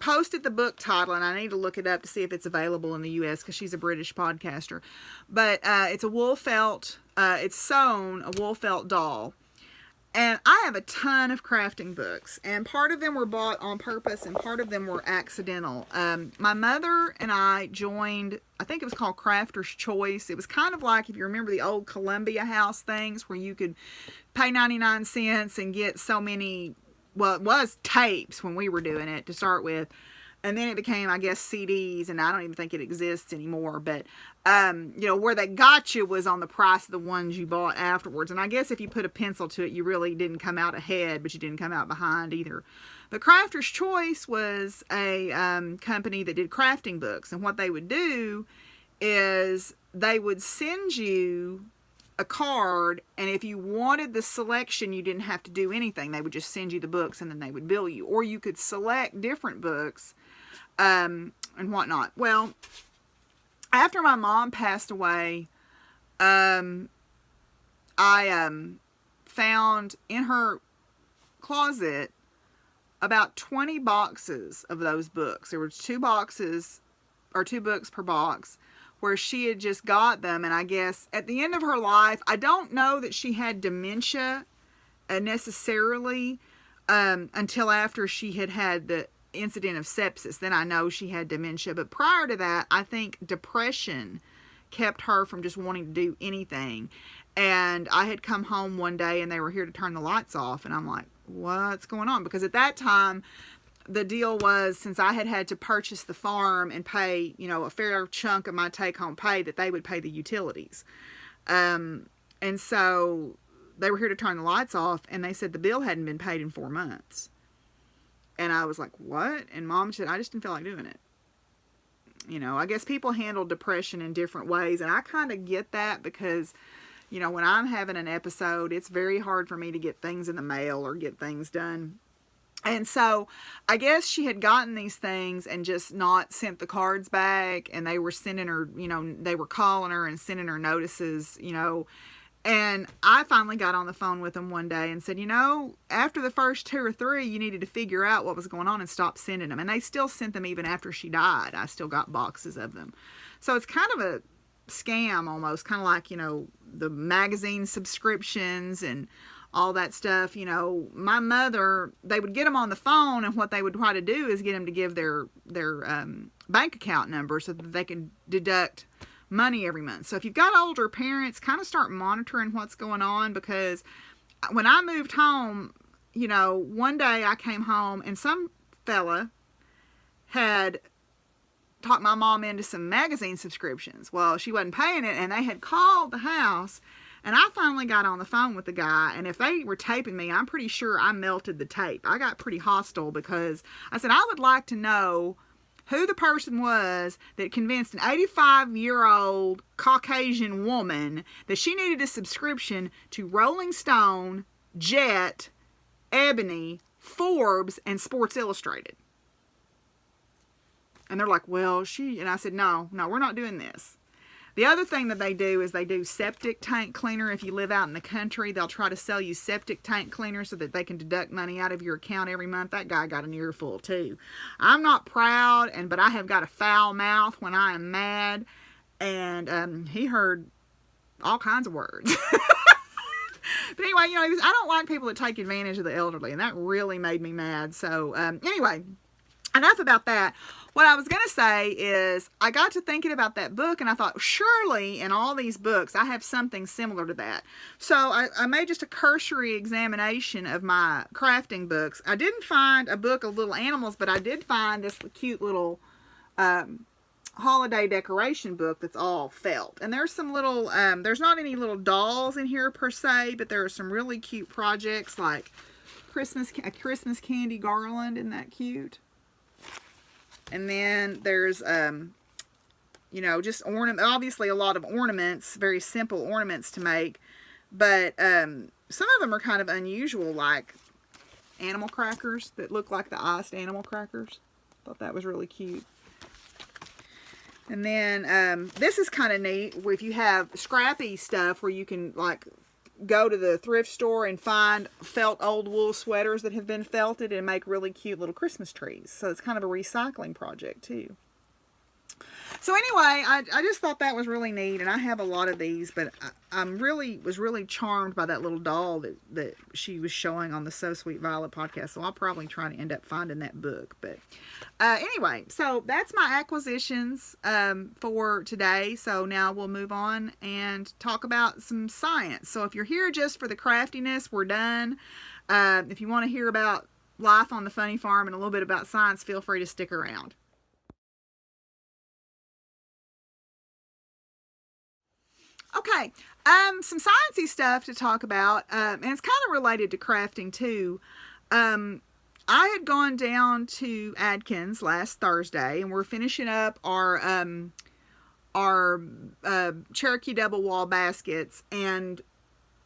posted the book title, and I need to look it up to see if it's available in the US because she's a British podcaster, but it's a wool felt, it's sewn, a wool felt doll. And I have a ton of crafting books, and part of them were bought on purpose and part of them were accidental. My mother and I joined, I think it was called Crafter's Choice. It was kind of like, if you remember the old Columbia House things where you could pay 99 cents and get so many, well, it was tapes when we were doing it to start with. And then it became, I guess, CDs, and I don't even think it exists anymore. But, you know, where they got you was on the price of the ones you bought afterwards. And I guess if you put a pencil to it, you really didn't come out ahead, but you didn't come out behind either. But Crafter's Choice was a company that did crafting books. And what they would do is they would send you a card, and if you wanted the selection, you didn't have to do anything. They would just send you the books, and then they would bill you. Or you could select different books and whatnot. Well, after my mom passed away, I found in her closet about 20 boxes of those books. There were 2 boxes, or 2 books per box, where she had just got them. And I guess at the end of her life, I don't know that she had dementia necessarily until after she had incident of sepsis. Then I know she had dementia. But prior to that, I think depression kept her from just wanting to do anything. And I had come home one day and they were here to turn the lights off. And I'm like, what's going on? Because at that time, the deal was, since I had to purchase the farm and pay, you know, a fair chunk of my take-home pay, that they would pay the utilities. And so they were here to turn the lights off, and they said the bill hadn't been paid in 4 months. And I was like, what? And Mom said, I just didn't feel like doing it. You know, I guess people handle depression in different ways, and I kind of get that because, you know, when I'm having an episode, it's very hard for me to get things in the mail or get things done. And so I guess she had gotten these things and just not sent the cards back, and they were sending her, you know, they were calling her and sending her notices, you know. And I finally got on the phone with them one day and said, you know, after the first 2 or 3, you needed to figure out what was going on and stop sending them. And they still sent them even after she died. I still got boxes of them. So it's kind of a scam almost, kind of like, you know, the magazine subscriptions and all that stuff. You know, my mother, they would get them on the phone, and what they would try to do is get them to give their bank account number so that they can deduct money every month. So if you've got older parents, kind of start monitoring what's going on, because when I moved home, you know, one day I came home and some fella had talked my mom into some magazine subscriptions. Well, she wasn't paying it, and they had called the house, and I finally got on the phone with the guy, and if they were taping me, I'm pretty sure I melted the tape. I got pretty hostile because I said, I would like to know who the person was that convinced an 85-year-old Caucasian woman that she needed a subscription to Rolling Stone, Jet, Ebony, Forbes, and Sports Illustrated. And they're like, well, and I said, no, we're not doing this. The other thing that they do is they do septic tank cleaner. If you live out in the country, they'll try to sell you septic tank cleaner so that they can deduct money out of your account every month. That guy got an earful too. I'm not proud, but I have got a foul mouth when I am mad. And he heard all kinds of words. But anyway, you know, I don't like people that take advantage of the elderly, and that really made me mad. So anyway, enough about that. What I was going to say is I got to thinking about that book, and I thought, surely in all these books I have something similar to that. So I made just a cursory examination of my crafting books. I didn't find a book of little animals, but I did find this cute little holiday decoration book that's all felt. And there's some little, there's not any little dolls in here per se, but there are some really cute projects like a Christmas candy garland. Isn't that cute? And then there's, you know, just obviously a lot of ornaments, very simple ornaments to make. But some of them are kind of unusual, like animal crackers that look like the iced animal crackers. Thought that was really cute. And then this is kind of neat, if you have scrappy stuff where you can, like, go to the thrift store and find felt old wool sweaters that have been felted and make really cute little Christmas trees. So it's kind of a recycling project too. So anyway, I just thought that was really neat, and I have a lot of these, but I was really charmed by that little doll that she was showing on the So Sweet Violet podcast. So I'll probably try to end up finding that book. But anyway, so that's my acquisitions for today. So now we'll move on and talk about some science. So if you're here just for the craftiness, we're done. If you want to hear about life on the funny farm and a little bit about science, feel free to stick around. Okay, some sciencey stuff to talk about, and it's kind of related to crafting too. I had gone down to Adkins last Thursday, and we're finishing up our Cherokee double wall baskets and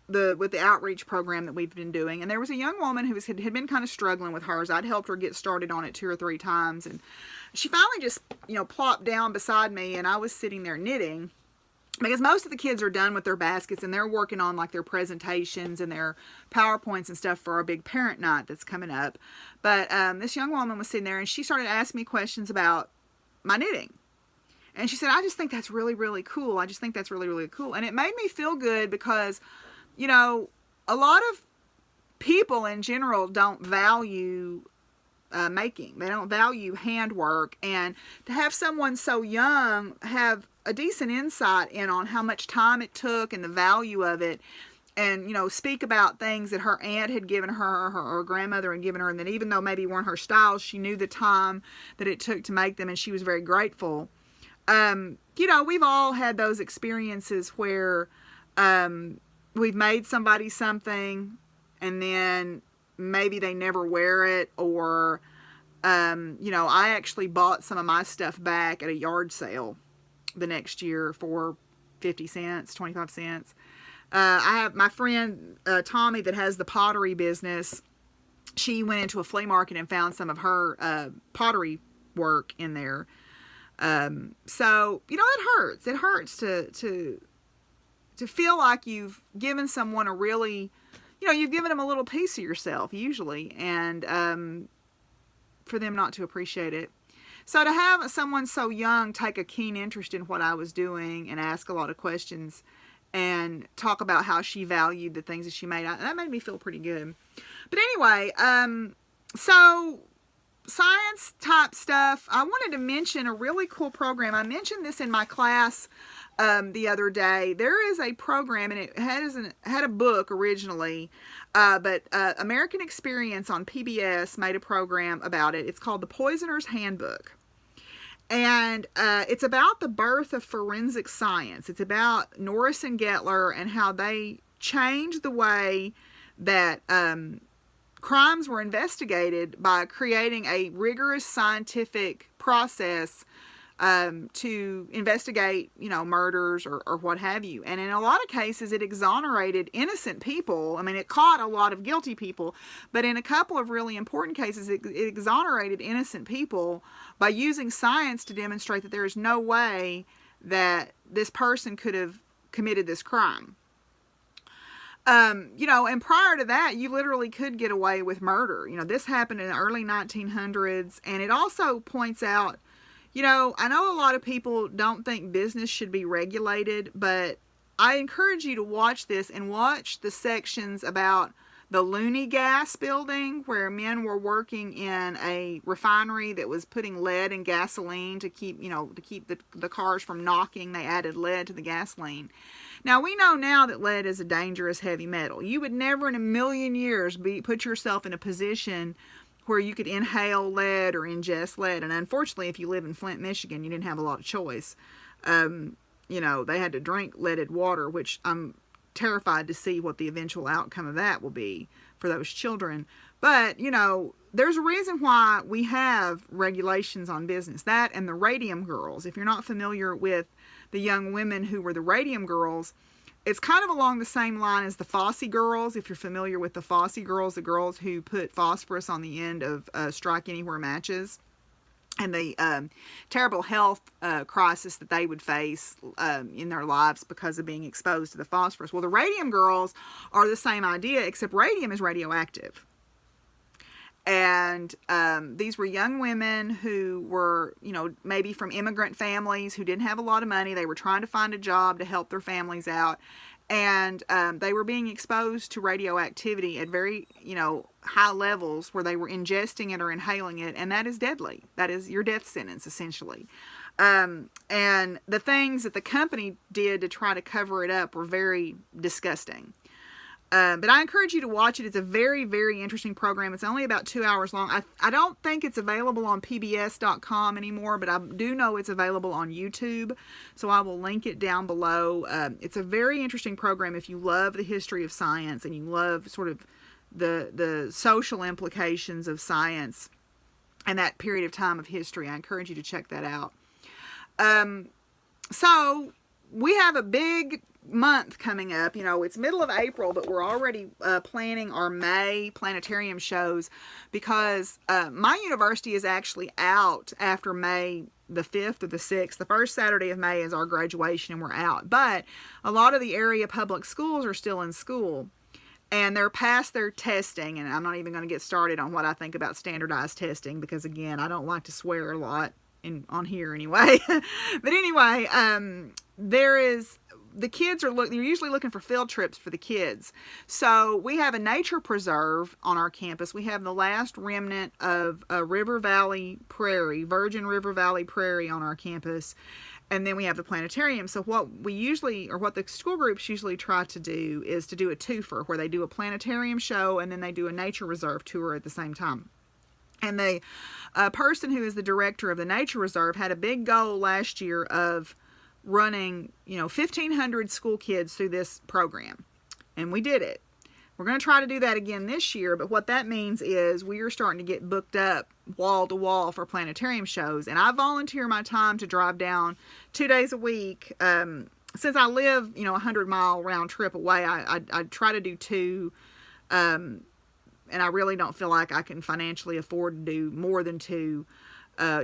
with the outreach program that we've been doing. And there was a young woman who had been kind of struggling with hers. I'd helped her get started on it 2 or 3 times, and she finally just, you know, plopped down beside me, and I was sitting there knitting. Because most of the kids are done with their baskets and they're working on like their presentations and their PowerPoints and stuff for our big parent night that's coming up. But this young woman was sitting there and she started asking me questions about my knitting. And she said, I just think that's really, really cool. I just think that's really, really cool. And it made me feel good because, you know, a lot of people in general don't value making. They don't value handwork. And to have someone so young have a decent insight in on how much time it took and the value of it, and, you know, speak about things that her aunt had given her, her grandmother had given her, and that even though maybe weren't her styles, she knew the time that it took to make them, and she was very grateful. You know, we've all had those experiences where we've made somebody something, and then maybe they never wear it, or, you know, I actually bought some of my stuff back at a yard sale the next year for 50 cents, 25 cents. I have my friend Tommy that has the pottery business. She went into a flea market and found some of her pottery work in there. So, you know, it hurts. It hurts to feel like you've given someone a really, you know, you've given them a little piece of yourself usually, and for them not to appreciate it. So to have someone so young take a keen interest in what I was doing and ask a lot of questions and talk about how she valued the things that she made, that made me feel pretty good. But anyway, so science type stuff, I wanted to mention a really cool program. I mentioned this in my class the other day. There is a program, and it had a book originally, but American Experience on PBS made a program about it. It's called The Poisoner's Handbook. And it's about the birth of forensic science. It's about Norris and Gettler and how they changed the way that crimes were investigated by creating a rigorous scientific process to investigate, you know, murders or what have you. And in a lot of cases, it exonerated innocent people. I mean, it caught a lot of guilty people, but in a couple of really important cases, it exonerated innocent people by using science to demonstrate that there is no way that this person could have committed this crime. You know, and prior to that, you literally could get away with murder. You know, this happened in the early 1900s, and it also points out, you know, I know a lot of people don't think business should be regulated, but I encourage you to watch this and watch the sections about the Lunar gas building, where men were working in a refinery that was putting lead in gasoline to keep, you know, to keep the cars from knocking. They added lead to the gasoline. Now, we know now that lead is a dangerous heavy metal. You would never in a million years put yourself in a position where you could inhale lead or ingest lead. And unfortunately, if you live in Flint, Michigan, you didn't have a lot of choice. You know, they had to drink leaded water, which I'm terrified to see what the eventual outcome of that will be for those children. But, you know, there's a reason why we have regulations on business. That and the Radium Girls. If you're not familiar with the young women who were the Radium Girls, it's kind of along the same line as the Fossy Girls. If you're familiar with the Fossy Girls, the girls who put phosphorus on the end of strike anywhere matches, and the terrible health crisis that they would face in their lives because of being exposed to the phosphorus. Well, the Radium Girls are the same idea, except radium is radioactive. And these were young women who were, you know, maybe from immigrant families who didn't have a lot of money. They were trying to find a job to help their families out. And they were being exposed to radioactivity at very, you know, high levels where they were ingesting it or inhaling it. And that is deadly. That is your death sentence, essentially. And the things that the company did to try to cover it up were very disgusting. But I encourage you to watch it. It's a very, very interesting program. It's only about 2 hours long. I don't think it's available on pbs.com anymore, but I do know it's available on YouTube, so I will link it down below. It's a very interesting program if you love the history of science and you love sort of the social implications of science and that period of time of history. I encourage you to check that out. So we have a big month coming up. You know, it's middle of April, but we're already planning our May planetarium shows because my university is actually out after May the 5th or the 6th. The first Saturday of May is our graduation and we're out. But a lot of the area public schools are still in school and they're past their testing, and I'm not even going to get started on what I think about standardized testing because, again, I don't like to swear a lot on here anyway. But anyway, there is the kids are they're usually looking for field trips for the kids. So we have a nature preserve on our campus. We have the last remnant of a River Valley Prairie, Virgin River Valley Prairie on our campus. And then we have the planetarium. So what the school groups usually try to do is to do a twofer, where they do a planetarium show and then they do a nature reserve tour at the same time. And the person who is the director of the nature reserve had a big goal last year of running, 1,500 school kids through this program. And we did it. We're going to try to do that again this year, but what that means is we are starting to get booked up wall to wall for planetarium shows. And I volunteer my time to drive down 2 days a week. Since I live, 100-mile round trip away, I try to do 2. And I really don't feel like I can financially afford to do more than 2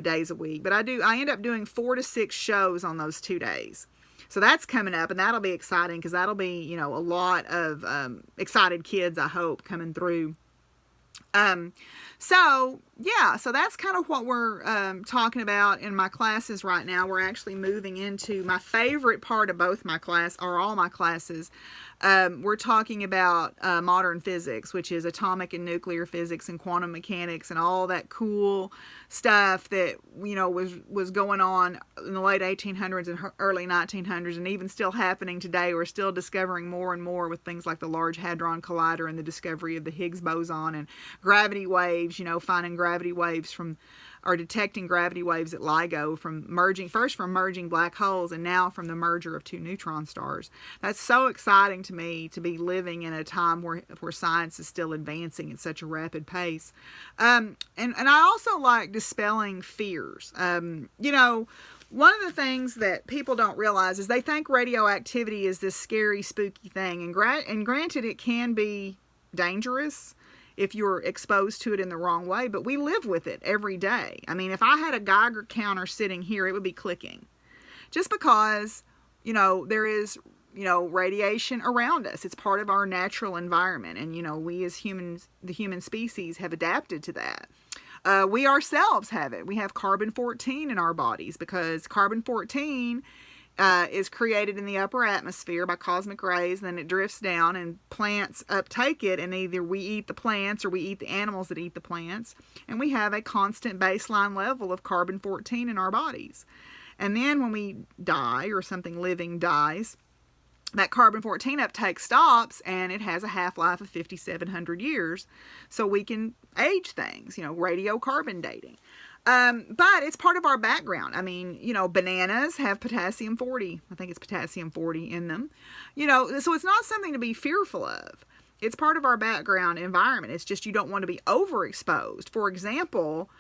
days a week. But I end up doing 4 to 6 shows on those 2 days. So that's coming up, and that'll be exciting, because that'll be, a lot of excited kids, I hope, coming through. So that's kind of what we're talking about in my classes right now. We're actually moving into my favorite part of both my class, or all my classes. We're talking about modern physics, which is atomic and nuclear physics and quantum mechanics and all that cool stuff that, was going on in the late 1800s and early 1900s, and even still happening today. We're still discovering more and more with things like the Large Hadron Collider and the discovery of the Higgs boson and gravity waves, finding gravity waves or detecting gravity waves at LIGO from merging black holes, and now from the merger of 2 neutron stars. That's so exciting to me, to be living in a time where science is still advancing at such a rapid pace. And I also like dispelling fears. One of the things that people don't realize is they think radioactivity is this scary, spooky thing. And granted, it can be dangerous if you're exposed to it in the wrong way, but we live with it every day. I mean, if I had a Geiger counter sitting here, it would be clicking. Just because, there is, radiation around us. It's part of our natural environment. And, we as humans, the human species, have adapted to that. We ourselves have it. We have carbon-14 in our bodies, because carbon-14 is created in the upper atmosphere by cosmic rays, and then it drifts down, and plants uptake it, and either we eat the plants or we eat the animals that eat the plants, and we have a constant baseline level of carbon-14 in our bodies. And then when we die, or something living dies, that carbon-14 uptake stops, and it has a half-life of 5,700 years, so we can age things, radiocarbon dating. But it's part of our background. I mean, bananas have potassium 40. I think it's potassium 40 in them. So it's not something to be fearful of. It's part of our background environment. It's just you don't want to be overexposed. For example,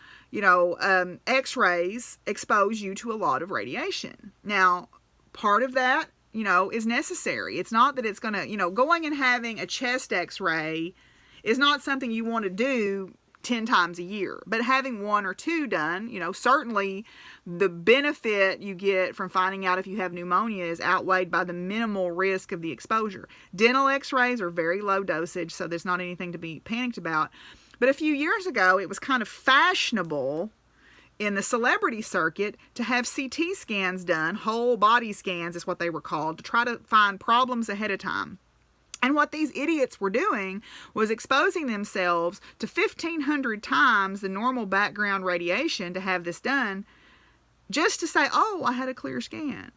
X-rays expose you to a lot of radiation. Now, part of that, is necessary. It's not that it's going to, going and having a chest X-ray is not something you want to do 10 times a year, but having 1 or 2 done, certainly the benefit you get from finding out if you have pneumonia is outweighed by the minimal risk of the exposure. Dental X-rays are very low dosage, so there's not anything to be panicked about. But a few years ago, it was kind of fashionable in the celebrity circuit to have CT scans done, whole body scans is what they were called, to try to find problems ahead of time. And what these idiots were doing was exposing themselves to 1,500 times the normal background radiation to have this done, just to say, oh, I had a clear scan.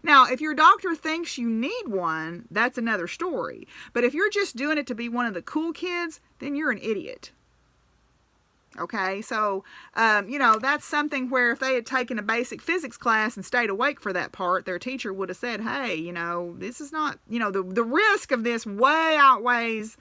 Now, if your doctor thinks you need one, that's another story. But if you're just doing it to be one of the cool kids, then you're an idiot. Okay, so, that's something where if they had taken a basic physics class and stayed awake for that part, their teacher would have said, hey, this is not, the risk of this way outweighs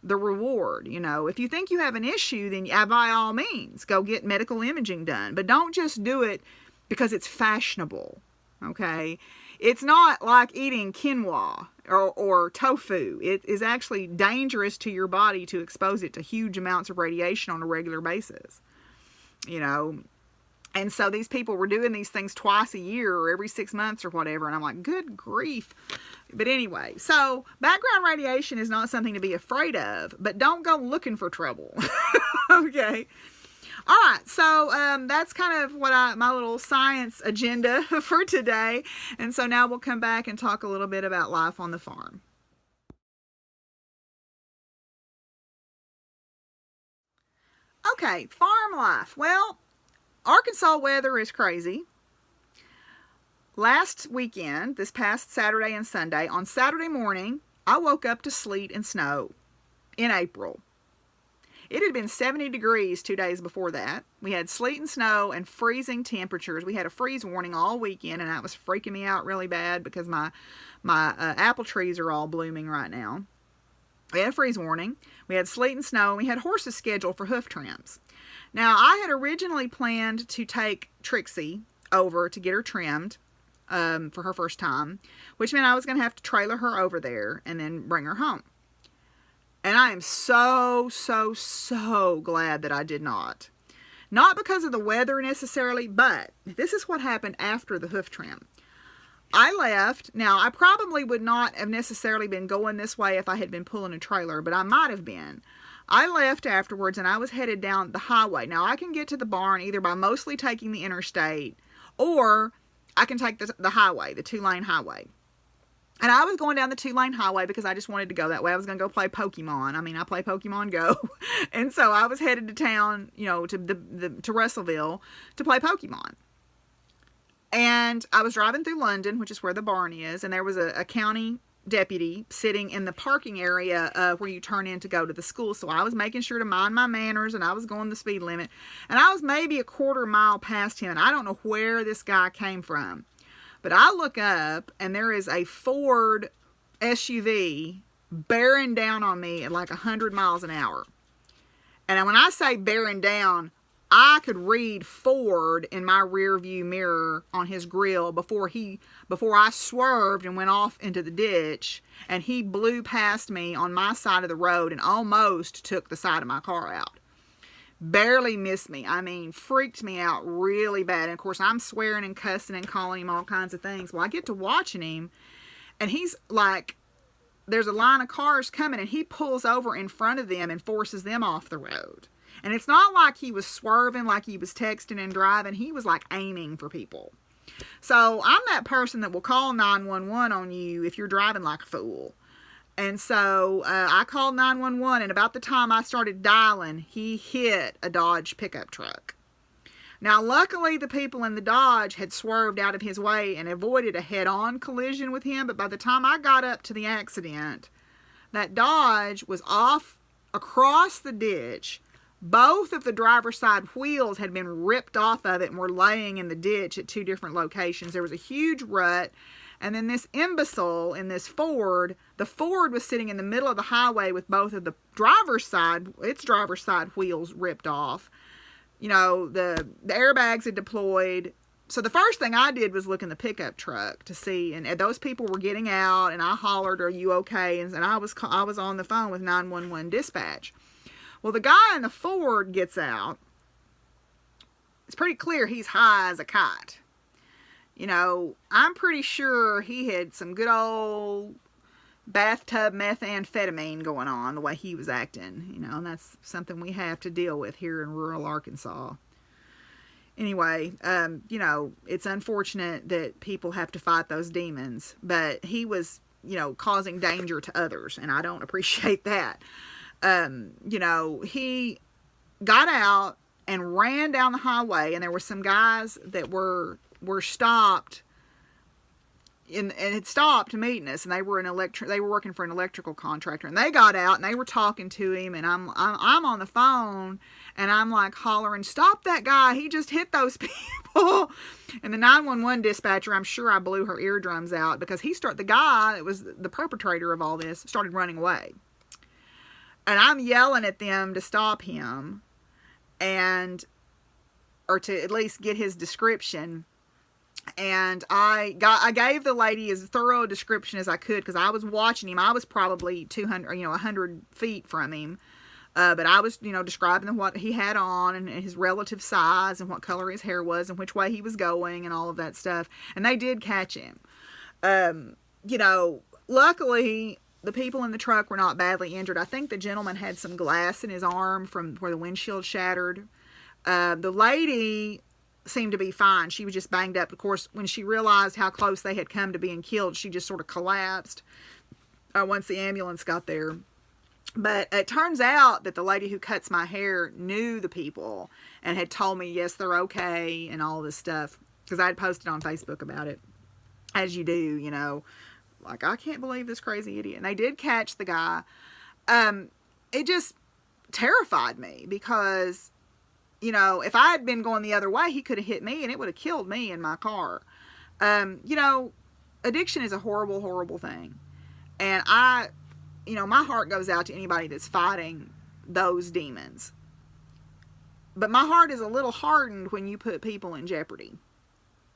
the reward. If you think you have an issue, then by all means, go get medical imaging done. But don't just do it because it's fashionable, okay? It's not like eating quinoa or tofu. It is actually dangerous to your body to expose it to huge amounts of radiation on a regular basis. And so these people were doing these things twice a year or every 6 months or whatever. And I'm like, good grief. But anyway, so background radiation is not something to be afraid of, but don't go looking for trouble. Okay. All right, so that's kind of what my little science agenda for today. And so now we'll come back and talk a little bit about life on the farm. Okay, farm life. Well, Arkansas weather is crazy. Last weekend, this past Saturday and Sunday, on Saturday morning, I woke up to sleet and snow in April. It had been 70 degrees 2 days before that. We had sleet and snow and freezing temperatures. We had a freeze warning all weekend, and that was freaking me out really bad because my apple trees are all blooming right now. We had a freeze warning. We had sleet and snow, and we had horses scheduled for hoof trims. Now, I had originally planned to take Trixie over to get her trimmed for her first time, which meant I was going to have to trailer her over there and then bring her home. And I am so glad that I did not. Not because of the weather necessarily, but this is what happened after the hoof trim. I left. Now, I probably would not have necessarily been going this way if I had been pulling a trailer, but I might have been. I left afterwards and I was headed down the highway. Now, I can get to the barn either by mostly taking the interstate, or I can take the highway, the 2-lane highway. And I was going down the 2-lane highway because I just wanted to go that way. I was going to go play Pokemon. I mean, I play Pokemon Go. And so I was headed to town, you know, to Russellville to play Pokemon. And I was driving through London, which is where the barn is, and there was a county deputy sitting in the parking area where you turn in to go to the school. So I was making sure to mind my manners, and I was going the speed limit. And I was maybe a quarter mile past him, and I don't know where this guy came from. But I look up, and there is a Ford SUV bearing down on me at like 100 miles an hour. And when I say bearing down, I could read Ford in my rear view mirror on his grill before I swerved and went off into the ditch, and he blew past me on my side of the road and almost took the side of my car out. Barely missed me. I mean, freaked me out really bad. And of course, I'm swearing and cussing and calling him all kinds of things. Well, I get to watching him, and he's like, there's a line of cars coming, and he pulls over in front of them and forces them off the road. And it's not like he was swerving, like he was texting and driving. He was like aiming for people. So I'm that person that will call 911 on you if you're driving like a fool. And so I called 911, and about the time I started dialing, he hit a Dodge pickup truck. Now, luckily, the people in the Dodge had swerved out of his way and avoided a head-on collision with him. But by the time I got up to the accident, that Dodge was off across the ditch. Both of the driver's side wheels had been ripped off of it and were laying in the ditch at 2 different locations. There was a huge rut. And then this imbecile in this Ford, the Ford was sitting in the middle of the highway with both of the its driver's side wheels ripped off. You know, the airbags had deployed. So the first thing I did was look in the pickup truck to see, and those people were getting out, and I hollered, "Are you okay?" And I was on the phone with 911 dispatch. Well, the guy in the Ford gets out. It's pretty clear he's high as a kite. You know, I'm pretty sure he had some good old bathtub methamphetamine going on the way he was acting. You know, and that's something we have to deal with here in rural Arkansas. Anyway, you know, it's unfortunate that people have to fight those demons. But he was, you know, causing danger to others, and I don't appreciate that. You know, he got out and ran down the highway, and there were some guys that were stopped and had stopped meeting us, and they were working for an electrical contractor, and they got out and they were talking to him, and I'm on the phone, and I'm like hollering, "Stop that guy, he just hit those people." And the 911 dispatcher, I'm sure I blew her eardrums out, because the guy that was the perpetrator of all this started running away. And I'm yelling at them to stop him, or to at least get his description. And I gave the lady as thorough a description as I could, because I was watching him. I was probably 100 feet from him. But I was, describing what he had on, and his relative size, and what color his hair was, and which way he was going, and all of that stuff. And they did catch him. Luckily, the people in the truck were not badly injured. I think the gentleman had some glass in his arm from where the windshield shattered. The lady seemed to be fine. She was just banged up. Of course, when she realized how close they had come to being killed, she just sort of collapsed once the ambulance got there. But it turns out that the lady who cuts my hair knew the people and had told me, yes, they're okay and all this stuff. Because I had posted on Facebook about it. As you do, you know. Like, I can't believe this crazy idiot. And they did catch the guy. It just terrified me because, you know, if I had been going the other way, he could have hit me and it would have killed me in my car. You know, addiction is a horrible, horrible thing. And you know, my heart goes out to anybody that's fighting those demons. But my heart is a little hardened when you put people in jeopardy.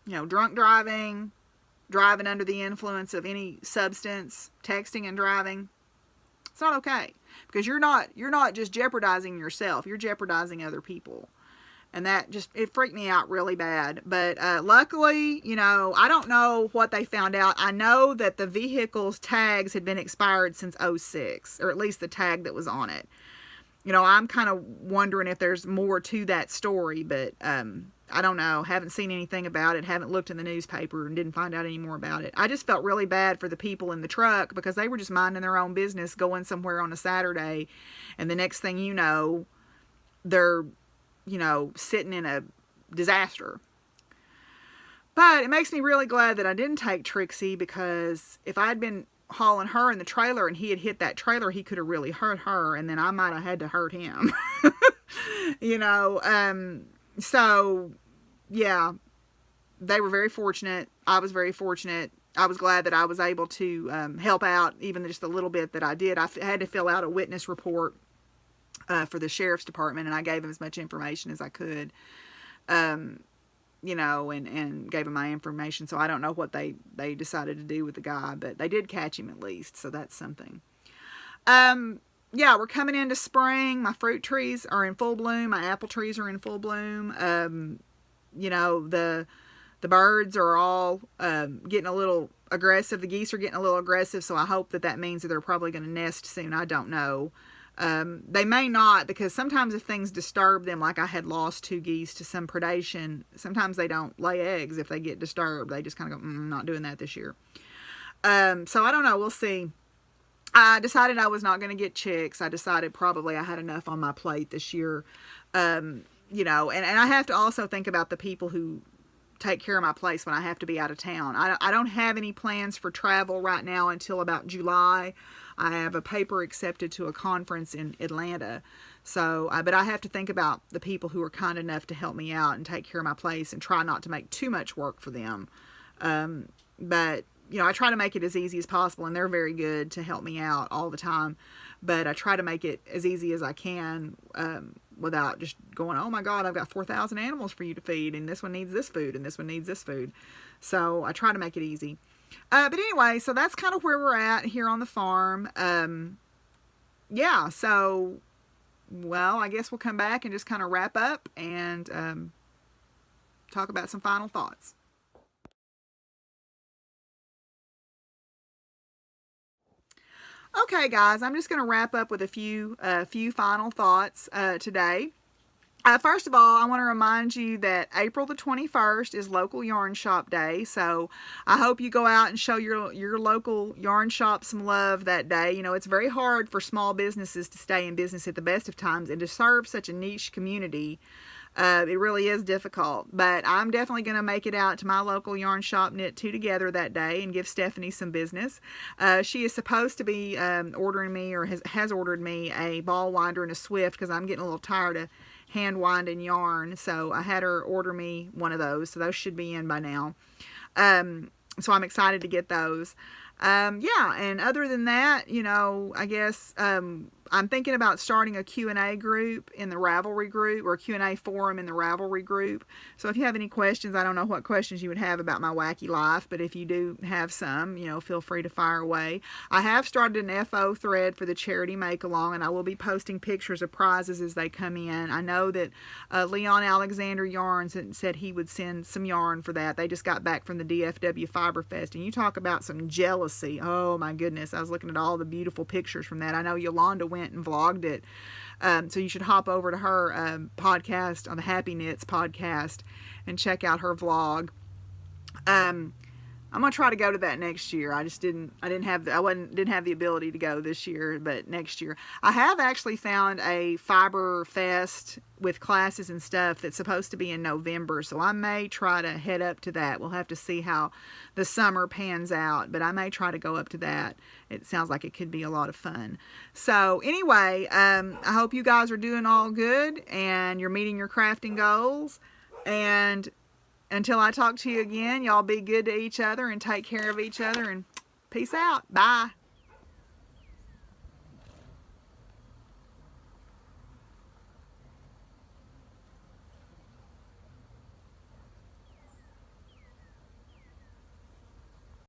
You know, drunk driving, driving under the influence of any substance, texting and driving. It's not okay. Because you're not just jeopardizing yourself, you're jeopardizing other people. And that just, it freaked me out really bad. But luckily, you know, I don't know what they found out. I know that the vehicle's tags had been expired since '06, or at least the tag that was on it. You know, I'm kind of wondering if there's more to that story, but I don't know. Haven't seen anything about it. Haven't looked in the newspaper and didn't find out any more about it. I just felt really bad for the people in the truck because they were just minding their own business, going somewhere on a Saturday, and the next thing you know, they're, you know, sitting in a disaster. But it makes me really glad that I didn't take Trixie, because if I had been hauling her in the trailer and he had hit that trailer, he could have really hurt her, and then I might have had to hurt him. You know, so yeah, they were very fortunate. I was very fortunate. I was glad that I was able to help out, even just a little bit that I did. I had to fill out a witness report for the sheriff's department, and I gave them as much information as I could, you know, and gave them my information. So I don't know what they decided to do with the guy, but they did catch him at least, so that's something. Yeah, we're coming into spring. My fruit trees are in full bloom. My apple trees are in full bloom. You know, the birds are all getting a little aggressive. The geese are getting a little aggressive, so I hope that means that they're probably going to nest soon. I don't know. They may not, because sometimes if things disturb them, like I had lost 2 geese to some predation, sometimes they don't lay eggs if they get disturbed. They just kind of go, not doing that this year. So I don't know. We'll see. I decided I was not going to get chicks. I decided probably I had enough on my plate this year. You know, and I have to also think about the people who take care of my place when I have to be out of town. I don't have any plans for travel right now until about July. I have a paper accepted to a conference in Atlanta. So, but I have to think about the people who are kind enough to help me out and take care of my place, and try not to make too much work for them. But, you know, I try to make it as easy as possible, and they're very good to help me out all the time. But I try to make it as easy as I can, without just going, oh my God, I've got 4,000 animals for you to feed, and this one needs this food, and this one needs this food. So I try to make it easy. But anyway, so that's kind of where we're at here on the farm. Yeah, so, well, I guess we'll come back and just kind of wrap up and talk about some final thoughts. Okay, guys, I'm just going to wrap up with a few final thoughts today. First of all, I want to remind you that April the 21st is local yarn shop day. So I hope you go out and show your local yarn shop some love that day. You know, it's very hard for small businesses to stay in business at the best of times and to serve such a niche community. It really is difficult, but I'm definitely going to make it out to my local yarn shop, Knit Two Together, that day and give Stephanie some business. She is supposed to be ordering me, or has ordered me, a ball winder and a Swift, because I'm getting a little tired of hand winding yarn. So I had her order me one of those. So those should be in by now. So I'm excited to get those. Yeah, and other than that, you know, I guess I'm thinking about starting a Q&A group in the Ravelry group, or a Q&A forum in the Ravelry group. So if you have any questions, I don't know what questions you would have about my wacky life, but if you do have some, you know, feel free to fire away. I have started an FO thread for the charity make-along, and I will be posting pictures of prizes as they come in. I know that Leon Alexander Yarns said he would send some yarn for that. They just got back from the DFW Fiber Fest, and you talk about some jealousy. Oh my goodness, I was looking at all the beautiful pictures from that. I know Yolanda went and vlogged it So you should hop over to her podcast, on the Happee Knits podcast, and check out her vlog. I'm gonna try to go to that next year. I didn't have the ability to go this year, but next year I have actually found a Fiber Fest with classes and stuff that's supposed to be in November, so I may try to head up to that. We'll have to see how the summer pans out, but I may try to go up to that. It sounds like it could be a lot of fun. So anyway, I hope you guys are doing all good and you're meeting your crafting goals. And until I talk to you again, y'all be good to each other and take care of each other, and peace out. Bye.